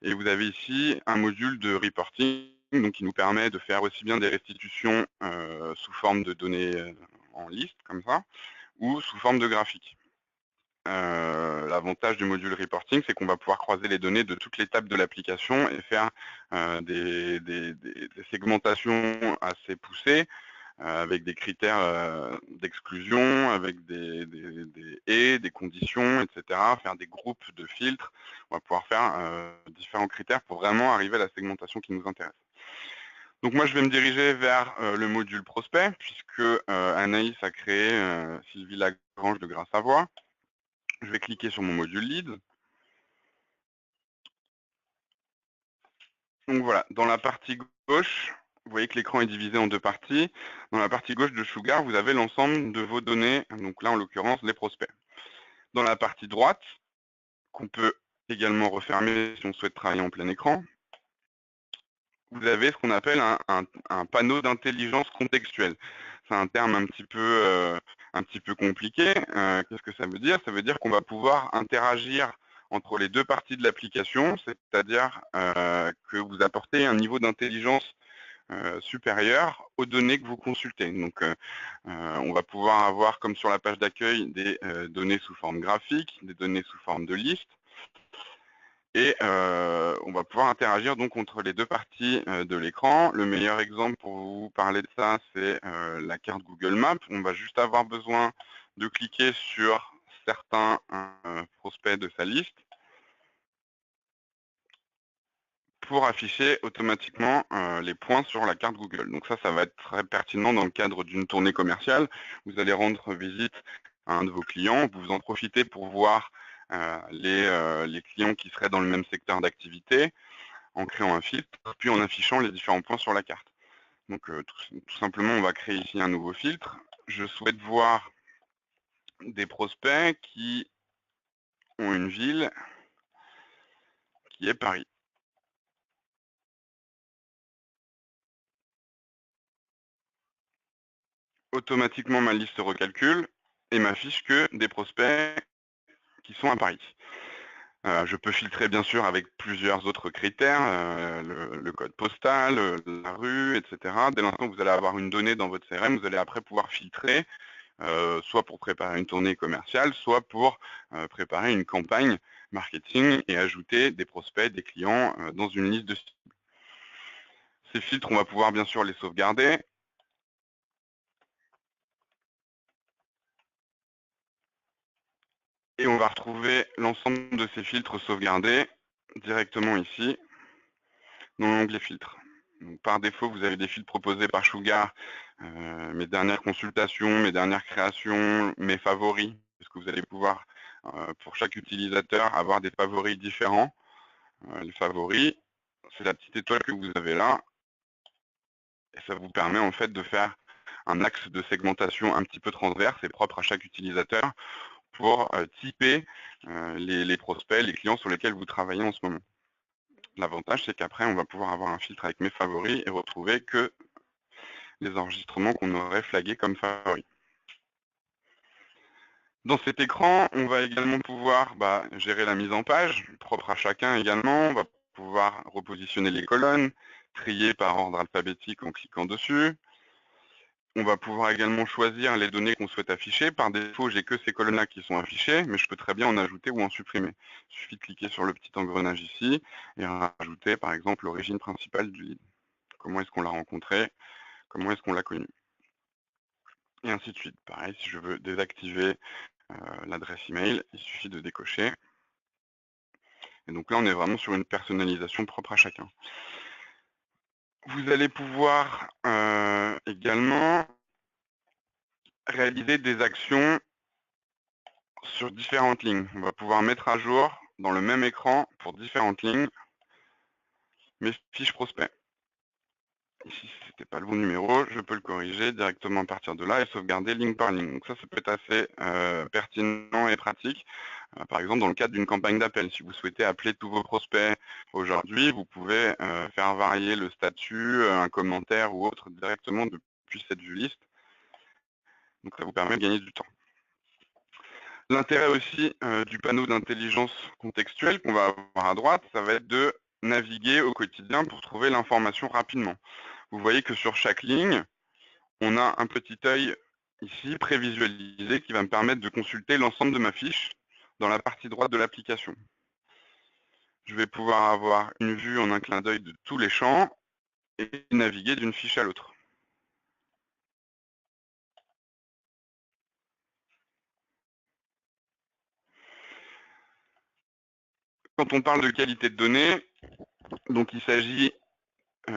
Et vous avez ici un module de reporting donc, qui nous permet de faire aussi bien des restitutions sous forme de données en liste, comme ça, ou sous forme de graphique. L'avantage du module reporting, c'est qu'on va pouvoir croiser les données de toutes les tables de l'application et faire des segmentations assez poussées avec des critères d'exclusion, avec des et, des conditions, etc. Faire des groupes de filtres. On va pouvoir faire différents critères pour vraiment arriver à la segmentation qui nous intéresse. Donc moi, je vais me diriger vers le module prospect, puisque Anaïs a créé Sylvie Lagrange de Grâce à Voix. Je vais cliquer sur mon module lead. Donc voilà, dans la partie gauche, vous voyez que l'écran est divisé en deux parties. Dans la partie gauche de Sugar, vous avez l'ensemble de vos données, donc là en l'occurrence les prospects. Dans la partie droite, qu'on peut également refermer si on souhaite travailler en plein écran, vous avez ce qu'on appelle un panneau d'intelligence contextuelle. C'est un terme un petit peu compliqué. Qu'est-ce que ça veut dire? Ça veut dire qu'on va pouvoir interagir entre les deux parties de l'application, c'est-à-dire que vous apportez un niveau d'intelligence supérieur aux données que vous consultez. Donc, on va pouvoir avoir, comme sur la page d'accueil, des données sous forme graphique, des données sous forme de liste, et on va pouvoir interagir donc entre les deux parties de l'écran. Le meilleur exemple pour vous parler de ça, c'est la carte Google Maps. On va juste avoir besoin de cliquer sur certains prospects de sa liste pour afficher automatiquement les points sur la carte Google. Donc ça va être très pertinent dans le cadre d'une tournée commerciale. Vous allez rendre visite à un de vos clients, vous en profitez pour voir les clients qui seraient dans le même secteur d'activité en créant un filtre, puis en affichant les différents points sur la carte. Donc tout simplement, on va créer ici un nouveau filtre. Je souhaite voir des prospects qui ont une ville qui est Paris. Automatiquement, ma liste se recalcule et m'affiche que des prospects qui sont à Paris. Je peux filtrer bien sûr avec plusieurs autres critères, le code postal, la rue, etc. Dès l'instant que vous allez avoir une donnée dans votre CRM, vous allez après pouvoir filtrer, soit pour préparer une tournée commerciale, soit pour préparer une campagne marketing et ajouter des prospects, des clients dans une liste de cibles. Ces filtres, on va pouvoir bien sûr les sauvegarder. Et on va retrouver l'ensemble de ces filtres sauvegardés directement ici, dans l'onglet filtres. Donc, par défaut, vous avez des filtres proposés par Sugar, mes dernières consultations, mes dernières créations, mes favoris, puisque vous allez pouvoir, pour chaque utilisateur, avoir des favoris différents. Les favoris, c'est la petite étoile que vous avez là, et ça vous permet en fait de faire un axe de segmentation un petit peu transverse et propre à chaque utilisateur pour typer les prospects, les clients sur lesquels vous travaillez en ce moment. L'avantage, c'est qu'après, on va pouvoir avoir un filtre avec mes favoris et retrouver que les enregistrements qu'on aurait flagués comme favoris. Dans cet écran, on va également pouvoir gérer la mise en page, propre à chacun également. On va pouvoir repositionner les colonnes, trier par ordre alphabétique en cliquant dessus. On va pouvoir également choisir les données qu'on souhaite afficher. Par défaut, j'ai que ces colonnes-là qui sont affichées, mais je peux très bien en ajouter ou en supprimer. Il suffit de cliquer sur le petit engrenage ici et rajouter, par exemple, l'origine principale du lead. Comment est-ce qu'on l'a rencontré? Comment est-ce qu'on l'a connu? Et ainsi de suite. Pareil, si je veux désactiver l'adresse email, il suffit de décocher. Et donc là, on est vraiment sur une personnalisation propre à chacun. Vous allez pouvoir également réaliser des actions sur différentes lignes. On va pouvoir mettre à jour dans le même écran pour différentes lignes mes fiches prospects. Ici, si ce n'était pas le bon numéro, je peux le corriger directement à partir de là et sauvegarder ligne par ligne. Donc ça peut être assez pertinent et pratique Par exemple, dans le cadre d'une campagne d'appel, si vous souhaitez appeler tous vos prospects aujourd'hui, vous pouvez faire varier le statut, un commentaire ou autre directement depuis cette vue liste. Donc ça vous permet de gagner du temps. L'intérêt aussi du panneau d'intelligence contextuelle qu'on va avoir à droite, ça va être de naviguer au quotidien pour trouver l'information rapidement. Vous voyez que sur chaque ligne, on a un petit œil ici prévisualisé qui va me permettre de consulter l'ensemble de ma fiche dans la partie droite de l'application. Je vais pouvoir avoir une vue en un clin d'œil de tous les champs et naviguer d'une fiche à l'autre. Quand on parle de qualité de données, donc il s'agit,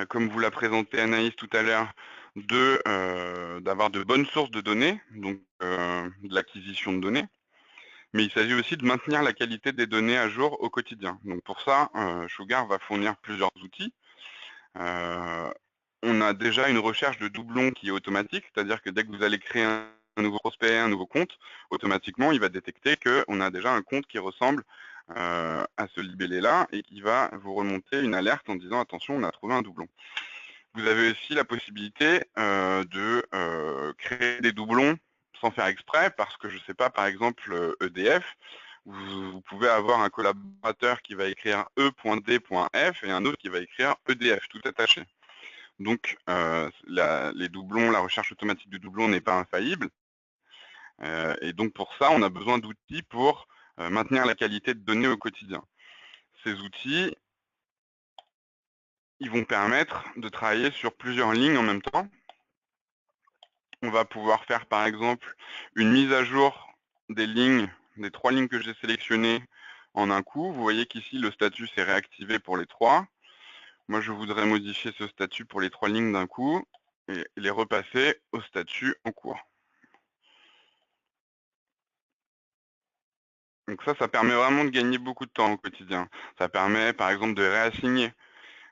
comme vous l'a présenté Anaïs tout à l'heure, d'avoir de bonnes sources de données, donc de l'acquisition de données, mais il s'agit aussi de maintenir la qualité des données à jour au quotidien. Donc pour ça, Sugar va fournir plusieurs outils. On a déjà une recherche de doublons qui est automatique, c'est-à-dire que dès que vous allez créer un nouveau prospect, un nouveau compte, automatiquement, il va détecter qu'on a déjà un compte qui ressemble à ce libellé-là et qui va vous remonter une alerte en disant « Attention, on a trouvé un doublon ». Vous avez aussi la possibilité de créer des doublons sans faire exprès, parce que, je ne sais pas, par exemple, EDF, vous pouvez avoir un collaborateur qui va écrire e.d.f et un autre qui va écrire EDF, tout attaché. Donc, les doublons, la recherche automatique du doublon n'est pas infaillible. Et donc, pour ça, on a besoin d'outils pour maintenir la qualité de données au quotidien. Ces outils, ils vont permettre de travailler sur plusieurs lignes en même temps. On va pouvoir faire, par exemple, une mise à jour des lignes, des 3 lignes que j'ai sélectionnées en un coup. Vous voyez qu'ici, le statut s'est réactivé pour les 3. Moi, je voudrais modifier ce statut pour les 3 lignes d'un coup et les repasser au statut en cours. Donc ça permet vraiment de gagner beaucoup de temps au quotidien. Ça permet, par exemple, de réassigner.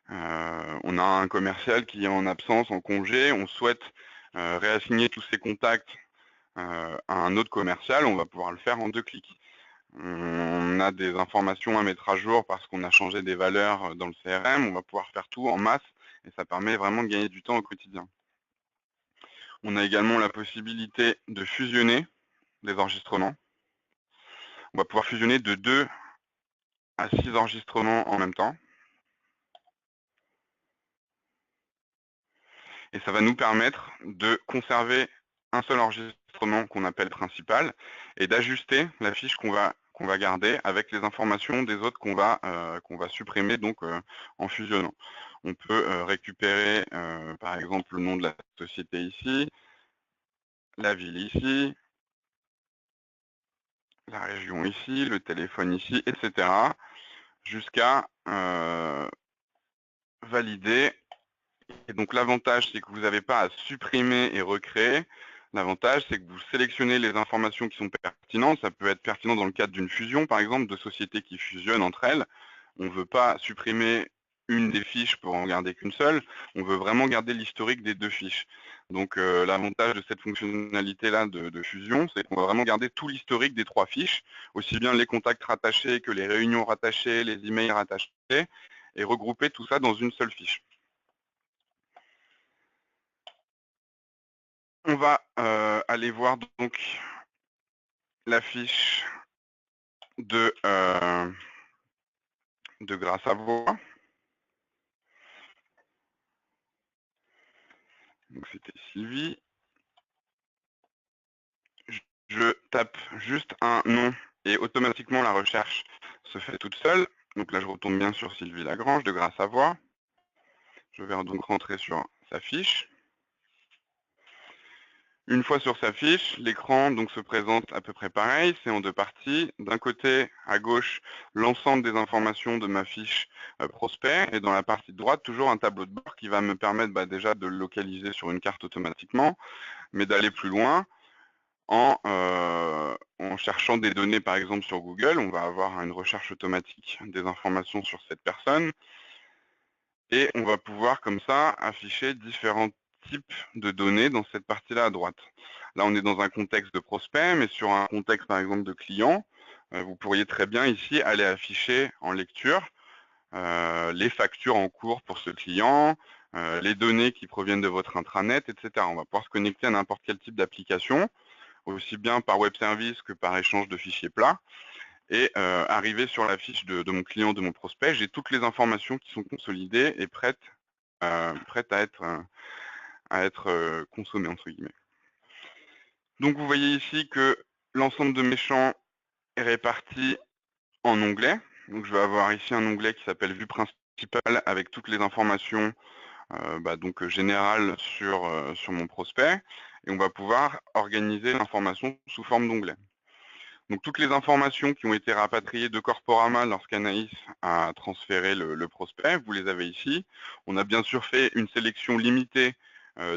On a un commercial qui est en absence, en congé, on souhaite réassigner tous ses contacts à un autre commercial, on va pouvoir le faire en 2 clics. On a des informations à mettre à jour parce qu'on a changé des valeurs dans le CRM, on va pouvoir faire tout en masse et ça permet vraiment de gagner du temps au quotidien. On a également la possibilité de fusionner des enregistrements. On va pouvoir fusionner de 2 à 6 enregistrements en même temps. Et ça va nous permettre de conserver un seul enregistrement qu'on appelle principal et d'ajuster la fiche qu'on va garder avec les informations des autres qu'on va supprimer donc en fusionnant. On peut récupérer par exemple le nom de la société ici, la ville ici, la région ici, le téléphone ici, etc. jusqu'à valider. Et donc l'avantage, c'est que vous n'avez pas à supprimer et recréer. L'avantage, c'est que vous sélectionnez les informations qui sont pertinentes. Ça peut être pertinent dans le cadre d'une fusion, par exemple, de sociétés qui fusionnent entre elles. On ne veut pas supprimer une des fiches pour en garder qu'une seule. On veut vraiment garder l'historique des 2 fiches. Donc l'avantage de cette fonctionnalité-là de fusion, c'est qu'on va vraiment garder tout l'historique des 3 fiches, aussi bien les contacts rattachés que les réunions rattachées, les emails rattachés, et regrouper tout ça dans une seule fiche. On va aller voir donc la fiche de Grâce à Voix. Donc c'était Sylvie. Je tape juste un nom et automatiquement la recherche se fait toute seule. Donc là je retombe bien sur Sylvie Lagrange de Grâce à Voix. Je vais donc rentrer sur sa fiche. Une fois sur sa fiche, l'écran donc se présente à peu près pareil, c'est en 2 parties. D'un côté, à gauche, l'ensemble des informations de ma fiche prospect, et dans la partie de droite, toujours un tableau de bord qui va me permettre déjà de le localiser sur une carte automatiquement, mais d'aller plus loin en cherchant des données, par exemple sur Google. On va avoir une recherche automatique des informations sur cette personne, et on va pouvoir comme ça afficher différents types de données dans cette partie-là à droite. Là, on est dans un contexte de prospect, mais sur un contexte, par exemple, de client, vous pourriez très bien ici aller afficher en lecture les factures en cours pour ce client, les données qui proviennent de votre intranet, etc. On va pouvoir se connecter à n'importe quel type d'application, aussi bien par web service que par échange de fichiers plats. Et arriver sur la fiche de mon client, de mon prospect, j'ai toutes les informations qui sont consolidées et prêtes à être consommées, entre guillemets. Donc vous voyez ici que l'ensemble de mes champs est réparti en onglets. Donc je vais avoir ici un onglet qui s'appelle Vue principale avec toutes les informations générales sur mon prospect. Et on va pouvoir organiser l'information sous forme d'onglet. Donc toutes les informations qui ont été rapatriées de Corporama lorsqu'Anaïs a transféré le prospect, vous les avez ici. On a bien sûr fait une sélection limitée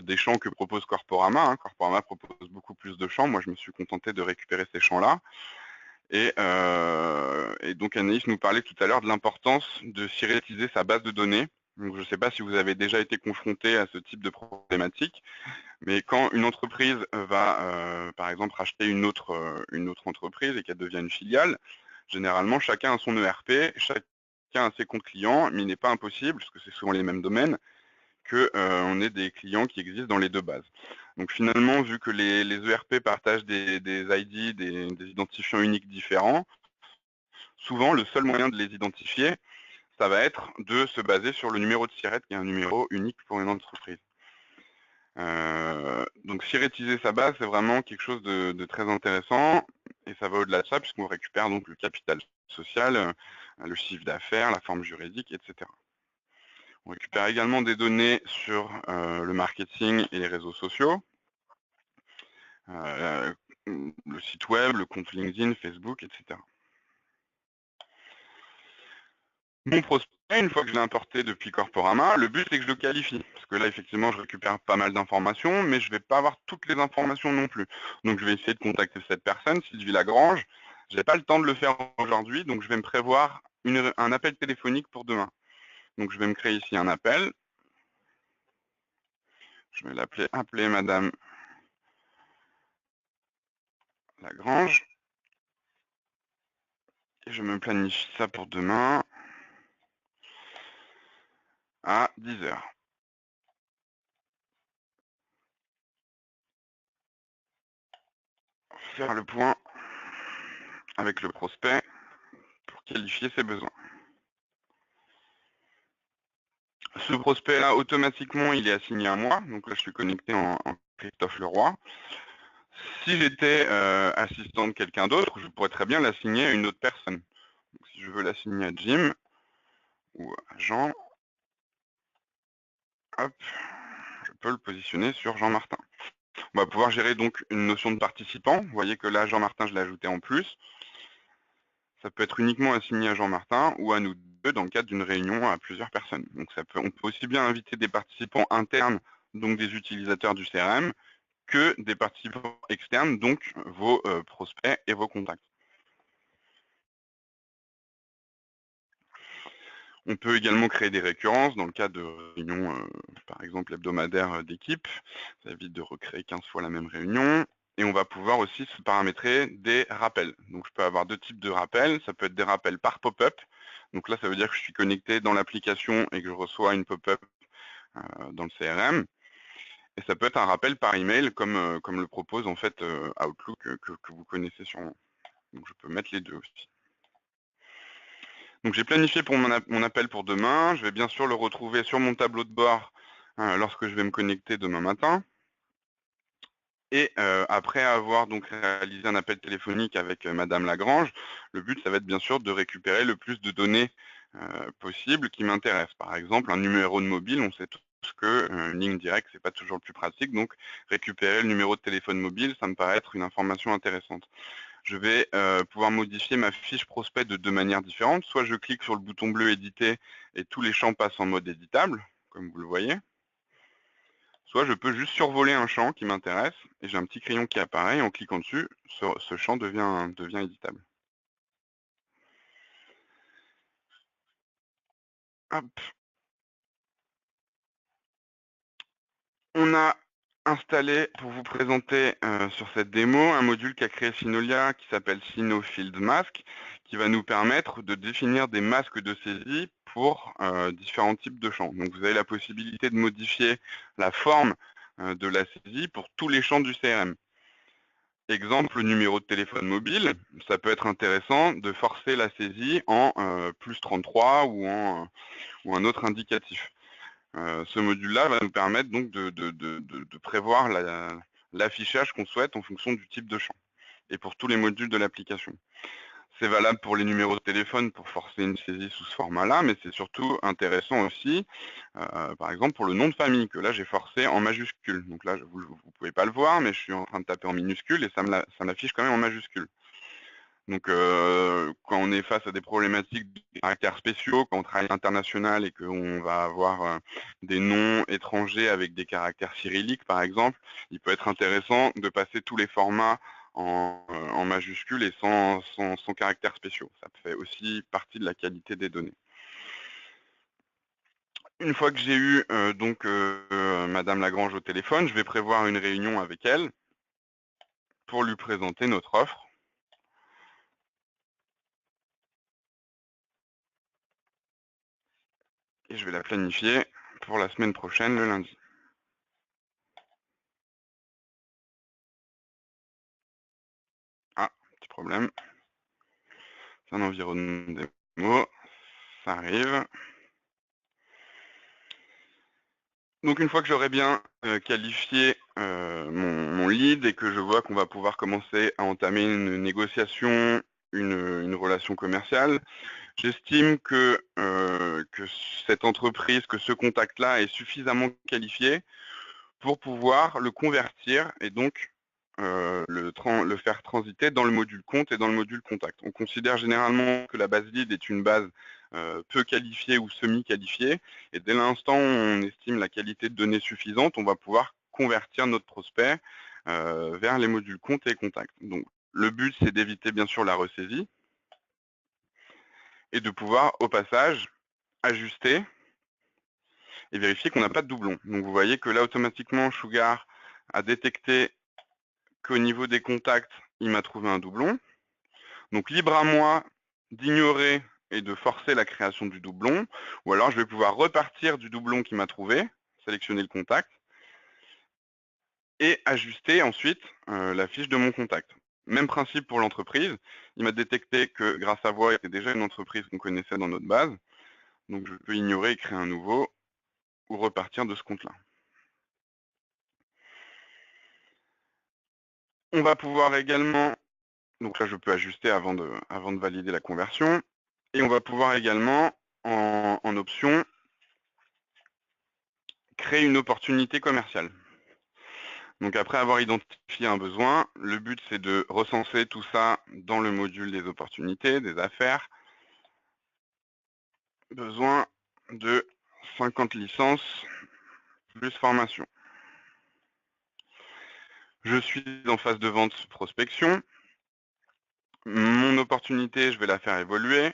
des champs que propose Corporama. Hein. Corporama propose beaucoup plus de champs. Moi, je me suis contenté de récupérer ces champs-là. Et donc Anaïs nous parlait tout à l'heure de l'importance de syrétiser sa base de données. Donc, je ne sais pas si vous avez déjà été confronté à ce type de problématique, mais quand une entreprise va, par exemple, racheter une autre entreprise et qu'elle devient une filiale, généralement, chacun a son ERP, chacun a ses comptes clients, mais il n'est pas impossible, parce que c'est souvent les mêmes domaines, qu'on ait des clients qui existent dans les deux bases. Donc finalement, vu que les ERP partagent des ID, des identifiants uniques différents, souvent, le seul moyen de les identifier, ça va être de se baser sur le numéro de SIRET, qui est un numéro unique pour une entreprise. Donc syrétiser sa base, c'est vraiment quelque chose de très intéressant, et ça va au-delà de ça, puisqu'on récupère donc le capital social, le chiffre d'affaires, la forme juridique, etc. On récupère également des données sur le marketing et les réseaux sociaux, le site web, le compte LinkedIn, Facebook, etc. Mon prospect, une fois que je l'ai importé depuis Corporama, le but c'est que je le qualifie. Parce que là, effectivement, je récupère pas mal d'informations, mais je ne vais pas avoir toutes les informations non plus. Donc je vais essayer de contacter cette personne, Sylvie Lagrange. Je n'ai pas le temps de le faire aujourd'hui, donc je vais me prévoir un appel téléphonique pour demain. Donc je vais me créer ici un appel. Je vais appeler Madame Lagrange. Et je me planifie ça pour demain à 10 h. Faire le point avec le prospect pour qualifier ses besoins. Ce prospect-là, automatiquement, il est assigné à moi. Donc là, je suis connecté en Christophe Leroy. Si j'étais assistant de quelqu'un d'autre, je pourrais très bien l'assigner à une autre personne. Donc, si je veux l'assigner à Jim ou à Jean, hop, je peux le positionner sur Jean-Martin. On va pouvoir gérer donc une notion de participant. Vous voyez que là, Jean-Martin, je l'ai ajouté en plus. Ça peut être uniquement assigné à Jean-Martin ou à nous deux dans le cadre d'une réunion à plusieurs personnes. Donc on peut aussi bien inviter des participants internes, donc des utilisateurs du CRM, que des participants externes, donc vos prospects et vos contacts. On peut également créer des récurrences dans le cas de réunions, par exemple hebdomadaires d'équipe. Ça évite de recréer 15 fois la même réunion. Et on va pouvoir aussi se paramétrer des rappels. Donc je peux avoir deux types de rappels. Ça peut être des rappels par pop-up. Donc là, ça veut dire que je suis connecté dans l'application et que je reçois une pop-up dans le CRM. Et ça peut être un rappel par email, comme le propose en fait Outlook que vous connaissez sûrement. Donc je peux mettre les deux aussi. Donc j'ai planifié pour mon appel pour demain. Je vais bien sûr le retrouver sur mon tableau de bord lorsque je vais me connecter demain matin. Et après avoir donc réalisé un appel téléphonique avec Madame Lagrange, le but, ça va être bien sûr de récupérer le plus de données possibles qui m'intéressent. Par exemple, un numéro de mobile, on sait tous que une ligne directe, c'est pas toujours le plus pratique. Donc récupérer le numéro de téléphone mobile, ça me paraît être une information intéressante. Je vais pouvoir modifier ma fiche prospect de deux manières différentes. Soit je clique sur le bouton bleu éditer et tous les champs passent en mode éditable, comme vous le voyez. Soit je peux juste survoler un champ qui m'intéresse et j'ai un petit crayon qui apparaît et en cliquant dessus, ce champ devient éditable. Hop. On a installer pour vous présenter sur cette démo un module qu'a créé Synolia qui s'appelle Sino Field Mask, qui va nous permettre de définir des masques de saisie pour différents types de champs. Donc vous avez la possibilité de modifier la forme de la saisie pour tous les champs du CRM. Exemple, le numéro de téléphone mobile, ça peut être intéressant de forcer la saisie en plus 33 ou un autre indicatif. Ce module-là va nous permettre donc de prévoir l'affichage qu'on souhaite en fonction du type de champ et pour tous les modules de l'application. C'est valable pour les numéros de téléphone pour forcer une saisie sous ce format-là, mais c'est surtout intéressant aussi, par exemple, pour le nom de famille, que là j'ai forcé en majuscule. Donc là, vous ne pouvez pas le voir, mais je suis en train de taper en minuscule et ça m'affiche quand même en majuscule. Donc, quand on est face à des problématiques de caractères spéciaux, quand on travaille international et qu'on va avoir des noms étrangers avec des caractères cyrilliques, par exemple, il peut être intéressant de passer tous les formats en majuscules et sans caractères spéciaux. Ça fait aussi partie de la qualité des données. Une fois que j'ai eu Madame Lagrange au téléphone, je vais prévoir une réunion avec elle pour lui présenter notre offre. Et je vais la planifier pour la semaine prochaine, le lundi. Ah, petit problème. C'est un environnement démo. Ça arrive. Donc une fois que j'aurai bien qualifié mon lead et que je vois qu'on va pouvoir commencer à entamer une négociation, une relation commerciale, j'estime que cette entreprise, que ce contact-là est suffisamment qualifié pour pouvoir le convertir et donc le faire transiter dans le module compte et dans le module contact. On considère généralement que la base lead est une base peu qualifiée ou semi-qualifiée, et dès l'instant où on estime la qualité de données suffisante, on va pouvoir convertir notre prospect vers les modules compte et contact. Donc le but, c'est d'éviter bien sûr la ressaisie et de pouvoir au passage ajuster et vérifier qu'on n'a pas de doublon. Donc vous voyez que là automatiquement Sugar a détecté qu'au niveau des contacts, il m'a trouvé un doublon. Donc libre à moi d'ignorer et de forcer la création du doublon, ou alors je vais pouvoir repartir du doublon qui m'a trouvé, sélectionner le contact, et ajuster ensuite la fiche de mon contact. Même principe pour l'entreprise, il m'a détecté que Grâce à Voix était déjà une entreprise qu'on connaissait dans notre base, donc je peux ignorer et créer un nouveau, ou repartir de ce compte-là. On va pouvoir également, donc là je peux ajuster avant de valider la conversion, et on va pouvoir également, en option, créer une opportunité commerciale. Donc après avoir identifié un besoin, le but c'est de recenser tout ça dans le module des opportunités, des affaires. Besoin de 50 licences plus formation. Je suis en phase de vente prospection. Mon opportunité, je vais la faire évoluer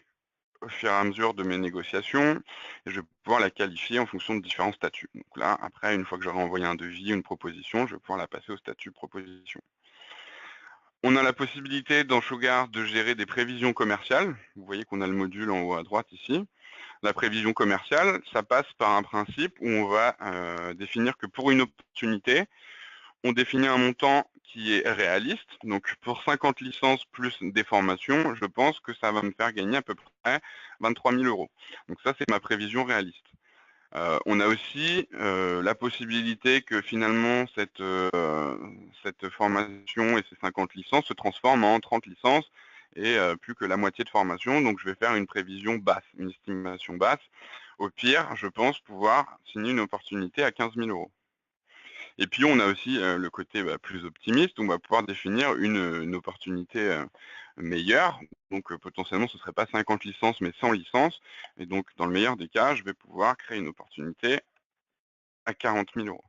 au fur et à mesure de mes négociations, et je vais pouvoir la qualifier en fonction de différents statuts. Donc là, après, une fois que j'aurai envoyé un devis, une proposition, je vais pouvoir la passer au statut proposition. On a la possibilité dans Sugar de gérer des prévisions commerciales. Vous voyez qu'on a le module en haut à droite ici. La prévision commerciale, ça passe par un principe où on va définir que pour une opportunité, on définit un montant qui est réaliste. Donc pour 50 licences plus des formations, je pense que ça va me faire gagner à peu près 23 000 €. Donc ça, c'est ma prévision réaliste. On a aussi la possibilité que finalement cette formation et ces 50 licences se transforment en 30 licences et plus que la moitié de formation. Donc je vais faire une prévision basse, une estimation basse. Au pire, je pense pouvoir signer une opportunité à 15 000 €. Et puis on a aussi le côté plus optimiste, où on va pouvoir définir une opportunité meilleure. Donc potentiellement ce ne serait pas 50 licences mais 100 licences. Et donc dans le meilleur des cas, je vais pouvoir créer une opportunité à 40 000 €.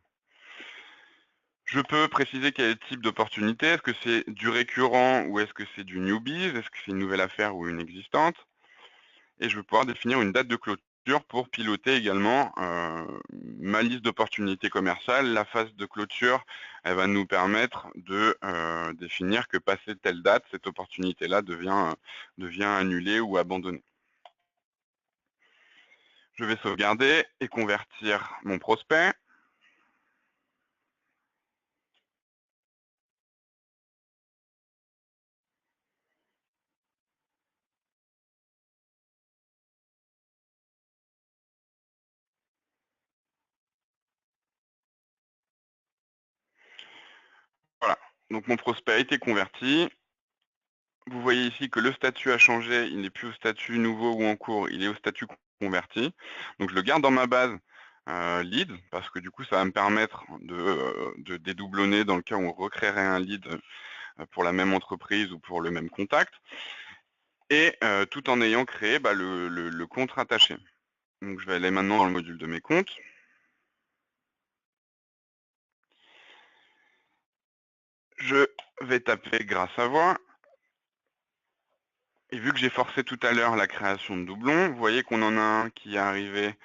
Je peux préciser quel est le type d'opportunité. Est-ce que c'est du récurrent ou est-ce que c'est du newbies? Est-ce que c'est une nouvelle affaire ou une existante? Et je vais pouvoir définir une date de clôture pour piloter également ma liste d'opportunités commerciales. La phase de clôture, elle va nous permettre de définir que passé telle date, cette opportunité-là devient annulée ou abandonnée. Je vais sauvegarder et convertir mon prospect. Voilà, donc mon prospect a été converti. Vous voyez ici que le statut a changé, il n'est plus au statut nouveau ou en cours, il est au statut converti. Donc je le garde dans ma base lead, parce que du coup ça va me permettre de dédoublonner dans le cas où on recréerait un lead pour la même entreprise ou pour le même contact, et tout en ayant créé le compte rattaché. Donc je vais aller maintenant dans le module de mes comptes. Je vais taper grâce à voix. Et vu que j'ai forcé tout à l'heure la création de doublons, vous voyez qu'on en a un qui est arrivé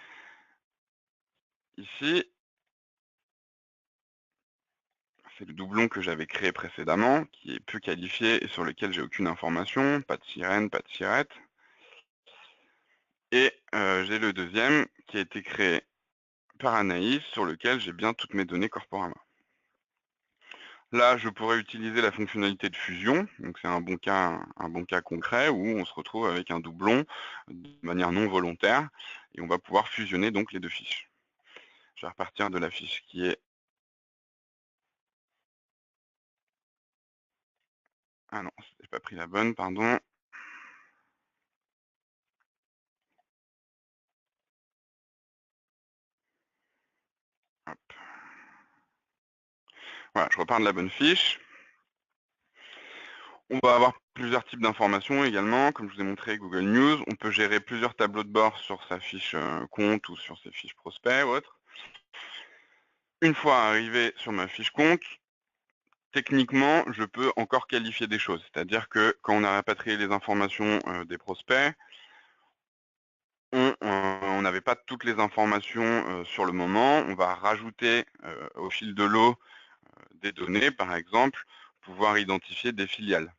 ici. C'est le doublon que j'avais créé précédemment, qui est peu qualifié et sur lequel j'ai aucune information, pas de sirène, pas de sirette. Et j'ai le deuxième qui a été créé par Anaïs, sur lequel j'ai bien toutes mes données Corporama. Là, je pourrais utiliser la fonctionnalité de fusion, donc c'est un bon cas concret où on se retrouve avec un doublon de manière non volontaire et on va pouvoir fusionner donc les deux fiches. Je vais repartir de la fiche qui est... Ah non, je n'ai pas pris la bonne, pardon. Hop. Voilà, je repars de la bonne fiche. On va avoir plusieurs types d'informations également. Comme je vous ai montré, Google News, on peut gérer plusieurs tableaux de bord sur sa fiche compte ou sur ses fiches prospects ou autre. Une fois arrivé sur ma fiche compte, techniquement, je peux encore qualifier des choses. C'est-à-dire que quand on a rapatrié les informations des prospects, on n'avait pas toutes les informations sur le moment. On va rajouter au fil de l'eau des données, par exemple, pouvoir identifier des filiales.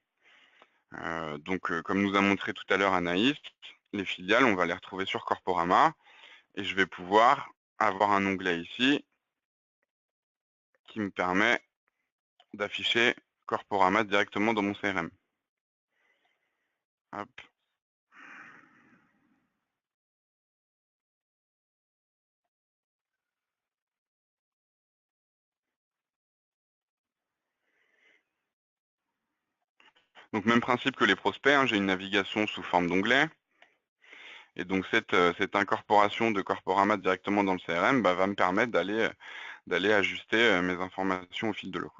Donc, comme nous a montré tout à l'heure Anaïs, les filiales, on va les retrouver sur Corporama et je vais pouvoir avoir un onglet ici qui me permet d'afficher Corporama directement dans mon CRM. Hop. Donc, même principe que les prospects, hein, j'ai une navigation sous forme d'onglet. Et donc, cette incorporation de Corporama directement dans le CRM va me permettre d'aller ajuster mes informations au fil de l'eau.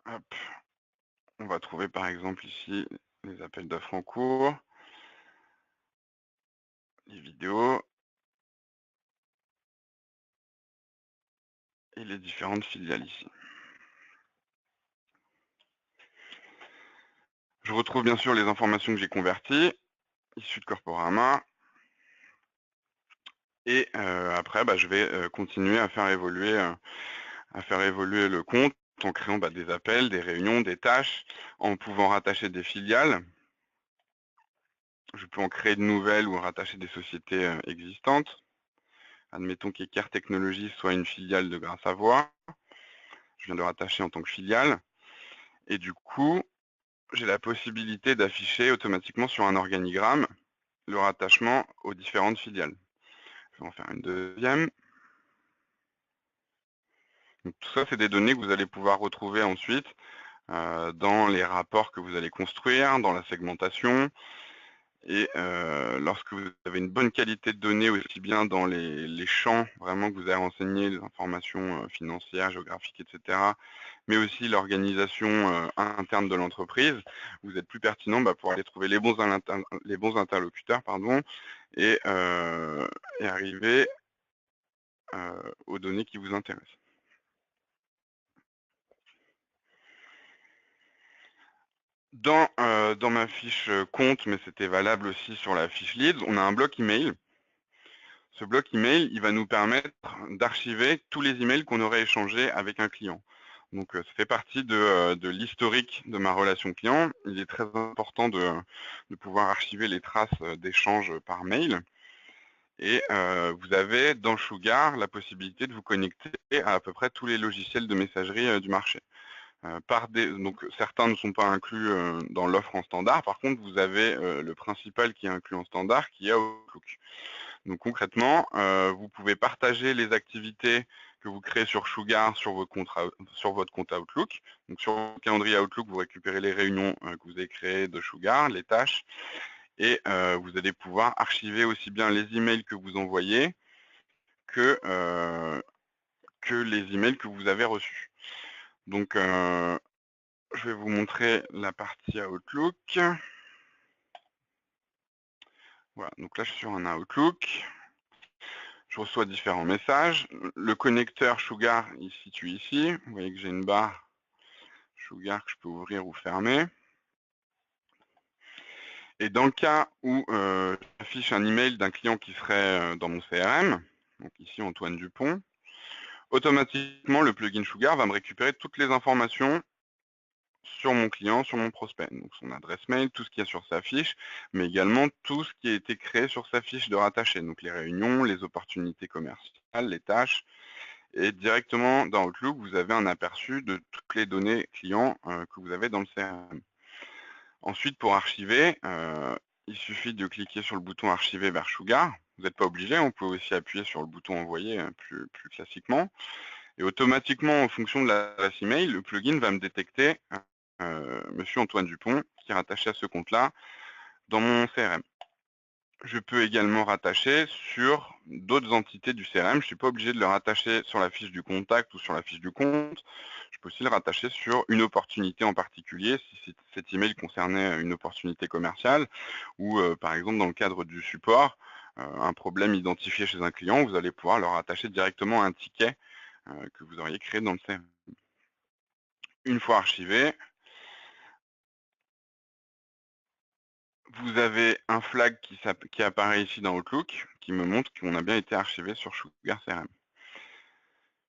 Hop. On va trouver par exemple ici les appels d'offres en cours, les vidéos et les différentes filiales ici. Je retrouve bien sûr les informations que j'ai converties, issues de Corporama. Et après, je vais continuer à faire évoluer le compte en créant des appels, des réunions, des tâches, en pouvant rattacher des filiales. Je peux en créer de nouvelles ou rattacher des sociétés existantes. Admettons qu'Eker Technologies soit une filiale de Grâce à Voix. Je viens de rattacher en tant que filiale. Et du coup, j'ai la possibilité d'afficher automatiquement sur un organigramme le rattachement aux différentes filiales. Je vais en faire une deuxième. Donc, tout ça, c'est des données que vous allez pouvoir retrouver ensuite dans les rapports que vous allez construire, dans la segmentation. Et lorsque vous avez une bonne qualité de données, aussi bien dans les champs vraiment que vous avez renseigné, les informations financières, géographiques, etc., mais aussi l'organisation interne de l'entreprise, vous êtes plus pertinent pour aller trouver les bons interlocuteurs et arriver aux données qui vous intéressent. Dans ma fiche compte, mais c'était valable aussi sur la fiche leads, on a un bloc email. Ce bloc email, il va nous permettre d'archiver tous les emails qu'on aurait échangés avec un client. Donc, ça fait partie de l'historique de ma relation client. Il est très important de pouvoir archiver les traces d'échanges par mail. Et vous avez dans Sugar la possibilité de vous connecter à peu près tous les logiciels de messagerie du marché. Donc certains ne sont pas inclus dans l'offre en standard. Par contre, vous avez le principal qui est inclus en standard, qui est Outlook. Donc concrètement, vous pouvez partager les activités que vous créez sur Sugar sur votre compte Outlook. Donc sur le calendrier Outlook, vous récupérez les réunions que vous avez créées de Sugar, les tâches, et vous allez pouvoir archiver aussi bien les emails que vous envoyez que les emails que vous avez reçus. Donc je vais vous montrer la partie Outlook. Voilà, donc là je suis sur un Outlook. Je reçois différents messages. Le connecteur Sugar, il se situe ici. Vous voyez que j'ai une barre Sugar que je peux ouvrir ou fermer. Et dans le cas où j'affiche un email d'un client qui serait dans mon CRM, donc ici Antoine Dupont, automatiquement le plugin Sugar va me récupérer toutes les informations sur mon client, sur mon prospect. Donc son adresse mail, tout ce qu'il y a sur sa fiche, mais également tout ce qui a été créé sur sa fiche de rattaché. Donc les réunions, les opportunités commerciales, les tâches. Et directement dans Outlook, vous avez un aperçu de toutes les données clients que vous avez dans le CRM. Ensuite, pour archiver, il suffit de cliquer sur le bouton archiver vers Sugar. Vous n'êtes pas obligé, on peut aussi appuyer sur le bouton envoyer plus classiquement. Et automatiquement, en fonction de l'adresse email, le plugin va me détecter Monsieur Antoine Dupont, qui est rattaché à ce compte-là dans mon CRM. Je peux également rattacher sur d'autres entités du CRM. Je ne suis pas obligé de le rattacher sur la fiche du contact ou sur la fiche du compte. Je peux aussi le rattacher sur une opportunité en particulier, si cet email concernait une opportunité commerciale ou par exemple dans le cadre du support, un problème identifié chez un client, vous allez pouvoir le rattacher directement à un ticket que vous auriez créé dans le CRM. Une fois archivé, vous avez un flag qui apparaît ici dans Outlook, qui me montre qu'on a bien été archivé sur Sugar CRM.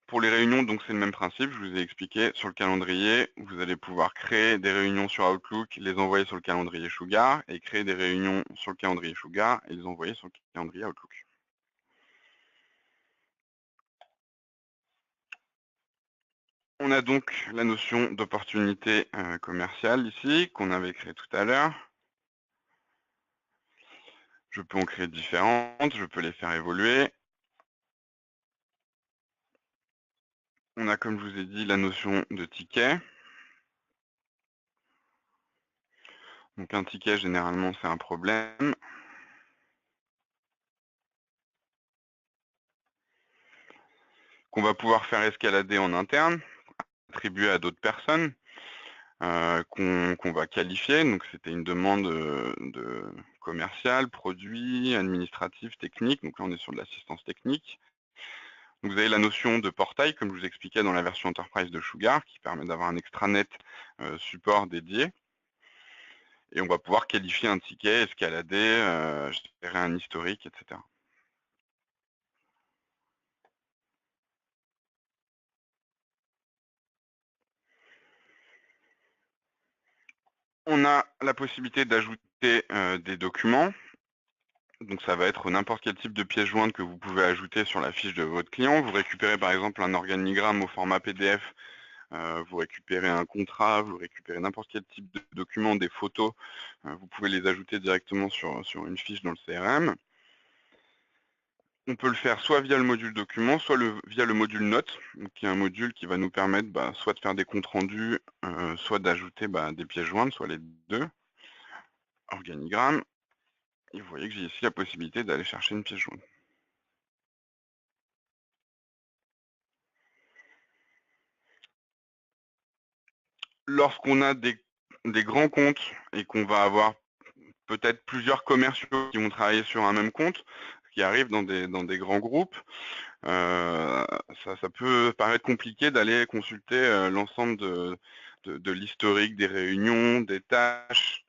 Pour les réunions, donc c'est le même principe, je vous ai expliqué sur le calendrier, vous allez pouvoir créer des réunions sur Outlook, les envoyer sur le calendrier Sugar, et créer des réunions sur le calendrier Sugar et les envoyer sur le calendrier Outlook. On a donc la notion d'opportunité commerciale ici, qu'on avait créée tout à l'heure. Je peux en créer différentes, je peux les faire évoluer. On a, comme je vous ai dit, la notion de ticket. Donc un ticket, généralement, c'est un problème. Qu'on va pouvoir faire escalader en interne, attribuer à d'autres personnes, qu'on va qualifier. Donc c'était une demande de commercial, produit, administratif, technique. Donc là, on est sur de l'assistance technique. Donc, vous avez la notion de portail, comme je vous expliquais dans la version Enterprise de Sugar, qui permet d'avoir un extranet support dédié. Et on va pouvoir qualifier un ticket, escalader, gérer un historique, etc. On a la possibilité d'ajouter des documents. Donc ça va être n'importe quel type de pièce jointe que vous pouvez ajouter sur la fiche de votre client. Vous récupérez par exemple un organigramme au format PDF, vous récupérez un contrat, vous récupérez n'importe quel type de document, des photos, vous pouvez les ajouter directement sur une fiche dans le CRM. On peut le faire soit via le module document, soit via le module notes, qui est un module qui va nous permettre soit de faire des comptes rendus, soit d'ajouter des pièces jointes, soit les deux. Organigramme. Et vous voyez que j'ai ici la possibilité d'aller chercher une pièce jointe. Lorsqu'on a des grands comptes et qu'on va avoir peut-être plusieurs commerciaux qui vont travailler sur un même compte, ce qui arrive dans des grands groupes, ça peut paraître compliqué d'aller consulter l'ensemble de l'historique des réunions, des tâches.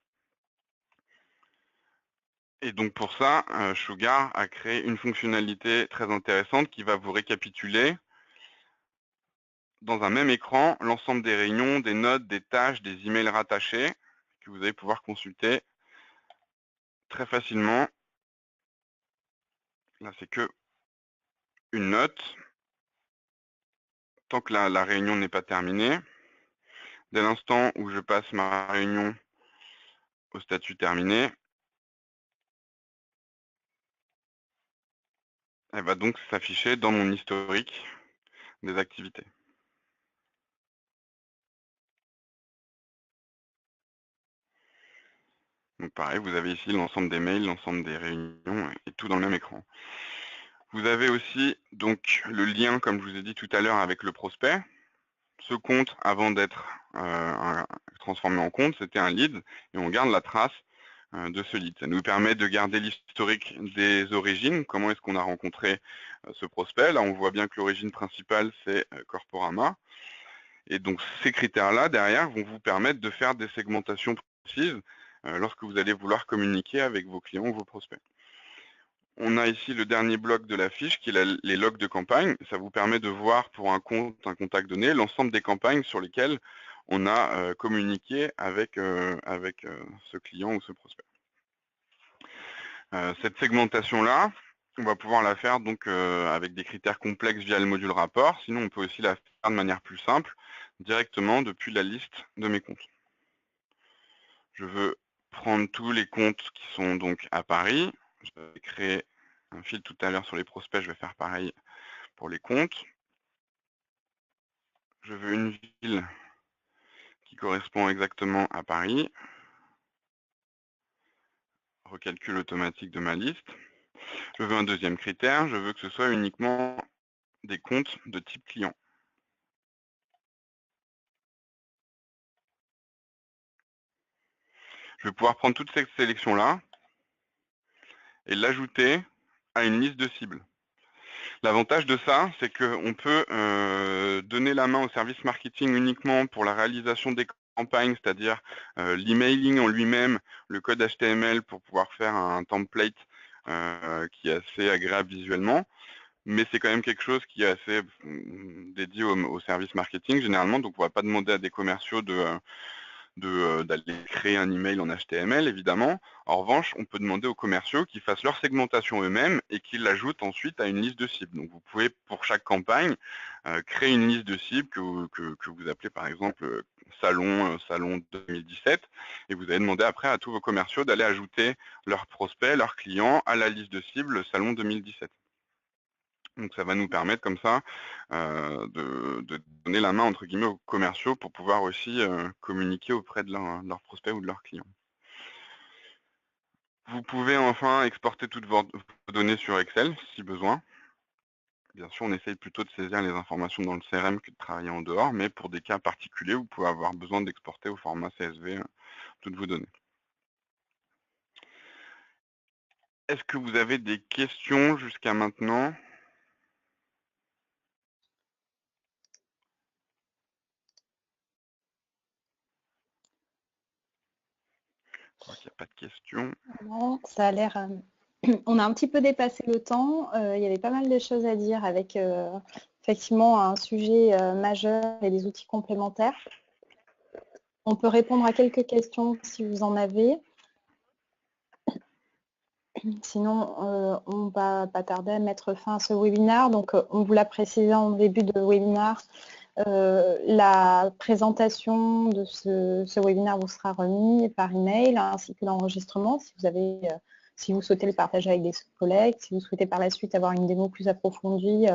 Et donc pour ça, Sugar a créé une fonctionnalité très intéressante qui va vous récapituler dans un même écran l'ensemble des réunions, des notes, des tâches, des emails rattachés que vous allez pouvoir consulter très facilement. Là, c'est que une note. Tant que la réunion n'est pas terminée, dès l'instant où je passe ma réunion au statut terminé, elle va donc s'afficher dans mon historique des activités. Donc pareil, vous avez ici l'ensemble des mails, l'ensemble des réunions et tout dans le même écran. Vous avez aussi donc le lien, comme je vous ai dit tout à l'heure, avec le prospect. Ce compte, avant d'être transformé en compte, c'était un lead et on garde la trace de ce lead. Ça nous permet de garder l'historique des origines, comment est-ce qu'on a rencontré ce prospect. Là, on voit bien que l'origine principale, c'est Corporama. Et donc, ces critères-là, derrière, vont vous permettre de faire des segmentations précises lorsque vous allez vouloir communiquer avec vos clients ou vos prospects. On a ici le dernier bloc de la fiche qui est les logs de campagne. Ça vous permet de voir pour un compte, un contact donné, l'ensemble des campagnes sur lesquelles on a communiqué avec ce client ou ce prospect. Cette segmentation-là, on va pouvoir la faire donc avec des critères complexes via le module rapport. Sinon, on peut aussi la faire de manière plus simple, directement depuis la liste de mes comptes. Je veux prendre tous les comptes qui sont donc à Paris. Je vais créer un fil tout à l'heure sur les prospects, je vais faire pareil pour les comptes. Je veux une ville qui correspond exactement à Paris. Recalcul automatique de ma liste. Je veux un deuxième critère, je veux que ce soit uniquement des comptes de type client. Je vais pouvoir prendre toute cette sélection-là et l'ajouter à une liste de cibles. L'avantage de ça, c'est qu'on peut donner la main au service marketing uniquement pour la réalisation des campagnes, c'est-à-dire l'emailing en lui-même, le code HTML pour pouvoir faire un template qui est assez agréable visuellement, mais c'est quand même quelque chose qui est assez dédié au service marketing généralement, donc on ne va pas demander à des commerciaux d'aller créer un email en HTML, évidemment. En revanche, on peut demander aux commerciaux qu'ils fassent leur segmentation eux-mêmes et qu'ils l'ajoutent ensuite à une liste de cibles. Donc vous pouvez, pour chaque campagne, créer une liste de cibles que vous appelez par exemple Salon 2017, et vous allez demander après à tous vos commerciaux d'aller ajouter leurs prospects, leurs clients à la liste de cibles Salon 2017. Donc ça va nous permettre comme ça de donner la main entre guillemets aux commerciaux pour pouvoir aussi communiquer auprès de leurs prospects ou de leurs clients. Vous pouvez enfin exporter toutes vos données sur Excel si besoin. Bien sûr, on essaye plutôt de saisir les informations dans le CRM que de travailler en dehors, mais pour des cas particuliers, vous pouvez avoir besoin d'exporter au format CSV toutes vos données. Est-ce que vous avez des questions jusqu'à maintenant ? Je crois qu'il n'y a pas de questions. Non, ça a l'air... On a un petit peu dépassé le temps. Il y avait pas mal de choses à dire avec effectivement un sujet majeur et des outils complémentaires. On peut répondre à quelques questions si vous en avez. Sinon, on va pas tarder à mettre fin à ce webinaire. Donc, on vous l'a précisé en début de webinaire. La présentation de ce webinaire vous sera remis par email ainsi que l'enregistrement si vous souhaitez le partager avec des collègues, si vous souhaitez par la suite avoir une démo plus approfondie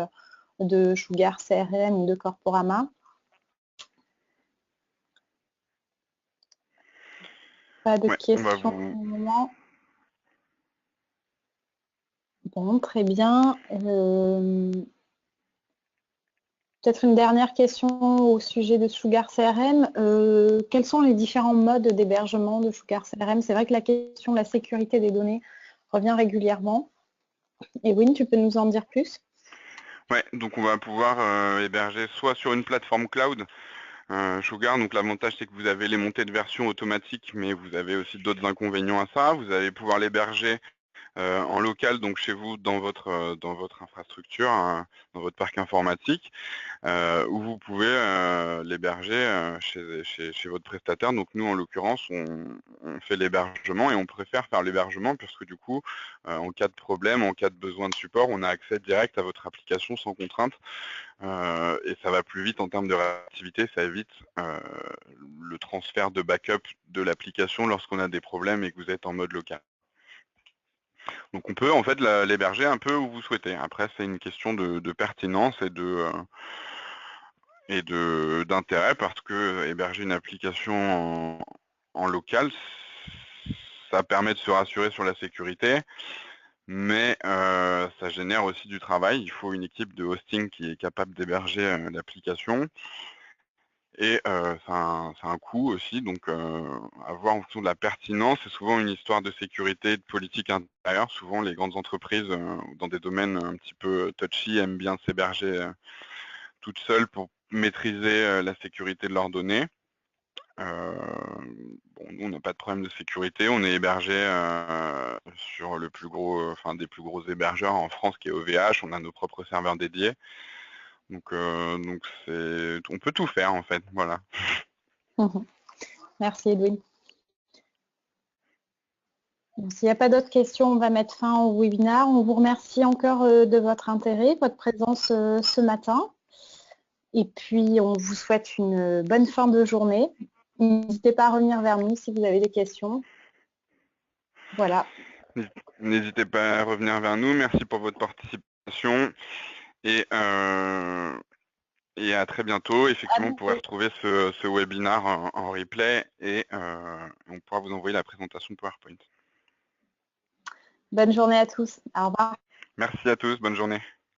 de Sugar CRM ou de Corporama. Pas de questions pour le moment. Bon, très bien. Peut-être une dernière question au sujet de Sugar CRM. Quels sont les différents modes d'hébergement de Sugar CRM? C'est vrai que la question de la sécurité des données revient régulièrement. Ewin, tu peux nous en dire plus? Ouais, donc on va pouvoir héberger soit sur une plateforme cloud, Sugar. Donc l'avantage, c'est que vous avez les montées de version automatiques, mais vous avez aussi d'autres inconvénients à ça. Vous allez pouvoir l'héberger en local, donc chez vous, dans votre infrastructure, hein, dans votre parc informatique, où vous pouvez l'héberger chez votre prestataire. Donc nous, en l'occurrence, on fait l'hébergement et on préfère faire l'hébergement puisque du coup, en cas de problème, en cas de besoin de support, on a accès direct à votre application sans contrainte et ça va plus vite en termes de réactivité, ça évite le transfert de backup de l'application lorsqu'on a des problèmes et que vous êtes en mode local. Donc on peut en fait l'héberger un peu où vous souhaitez. Après, c'est une question de pertinence et d'intérêt parce que héberger une application en local, ça permet de se rassurer sur la sécurité, mais ça génère aussi du travail. Il faut une équipe de hosting qui est capable d'héberger l'application. Et ça a un coût aussi, donc à voir en fonction de la pertinence. C'est souvent une histoire de sécurité, de politique intérieure. Souvent, les grandes entreprises, dans des domaines un petit peu touchy, aiment bien s'héberger toutes seules pour maîtriser la sécurité de leurs données. Bon, nous, on n'a pas de problème de sécurité. On est hébergé sur le plus gros, des plus gros hébergeurs en France, qui est OVH. On a nos propres serveurs dédiés. Donc on peut tout faire en fait, voilà. Merci Edwin. S'il n'y a pas d'autres questions, on va mettre fin au webinaire. On vous remercie encore de votre intérêt, votre présence ce matin. Et puis, on vous souhaite une bonne fin de journée. N'hésitez pas à revenir vers nous si vous avez des questions. Voilà. N'hésitez pas à revenir vers nous. Merci pour votre participation. Et à très bientôt. Effectivement, vous pourrez retrouver ce webinaire en replay et on pourra vous envoyer la présentation PowerPoint. Bonne journée à tous. Au revoir. Merci à tous. Bonne journée.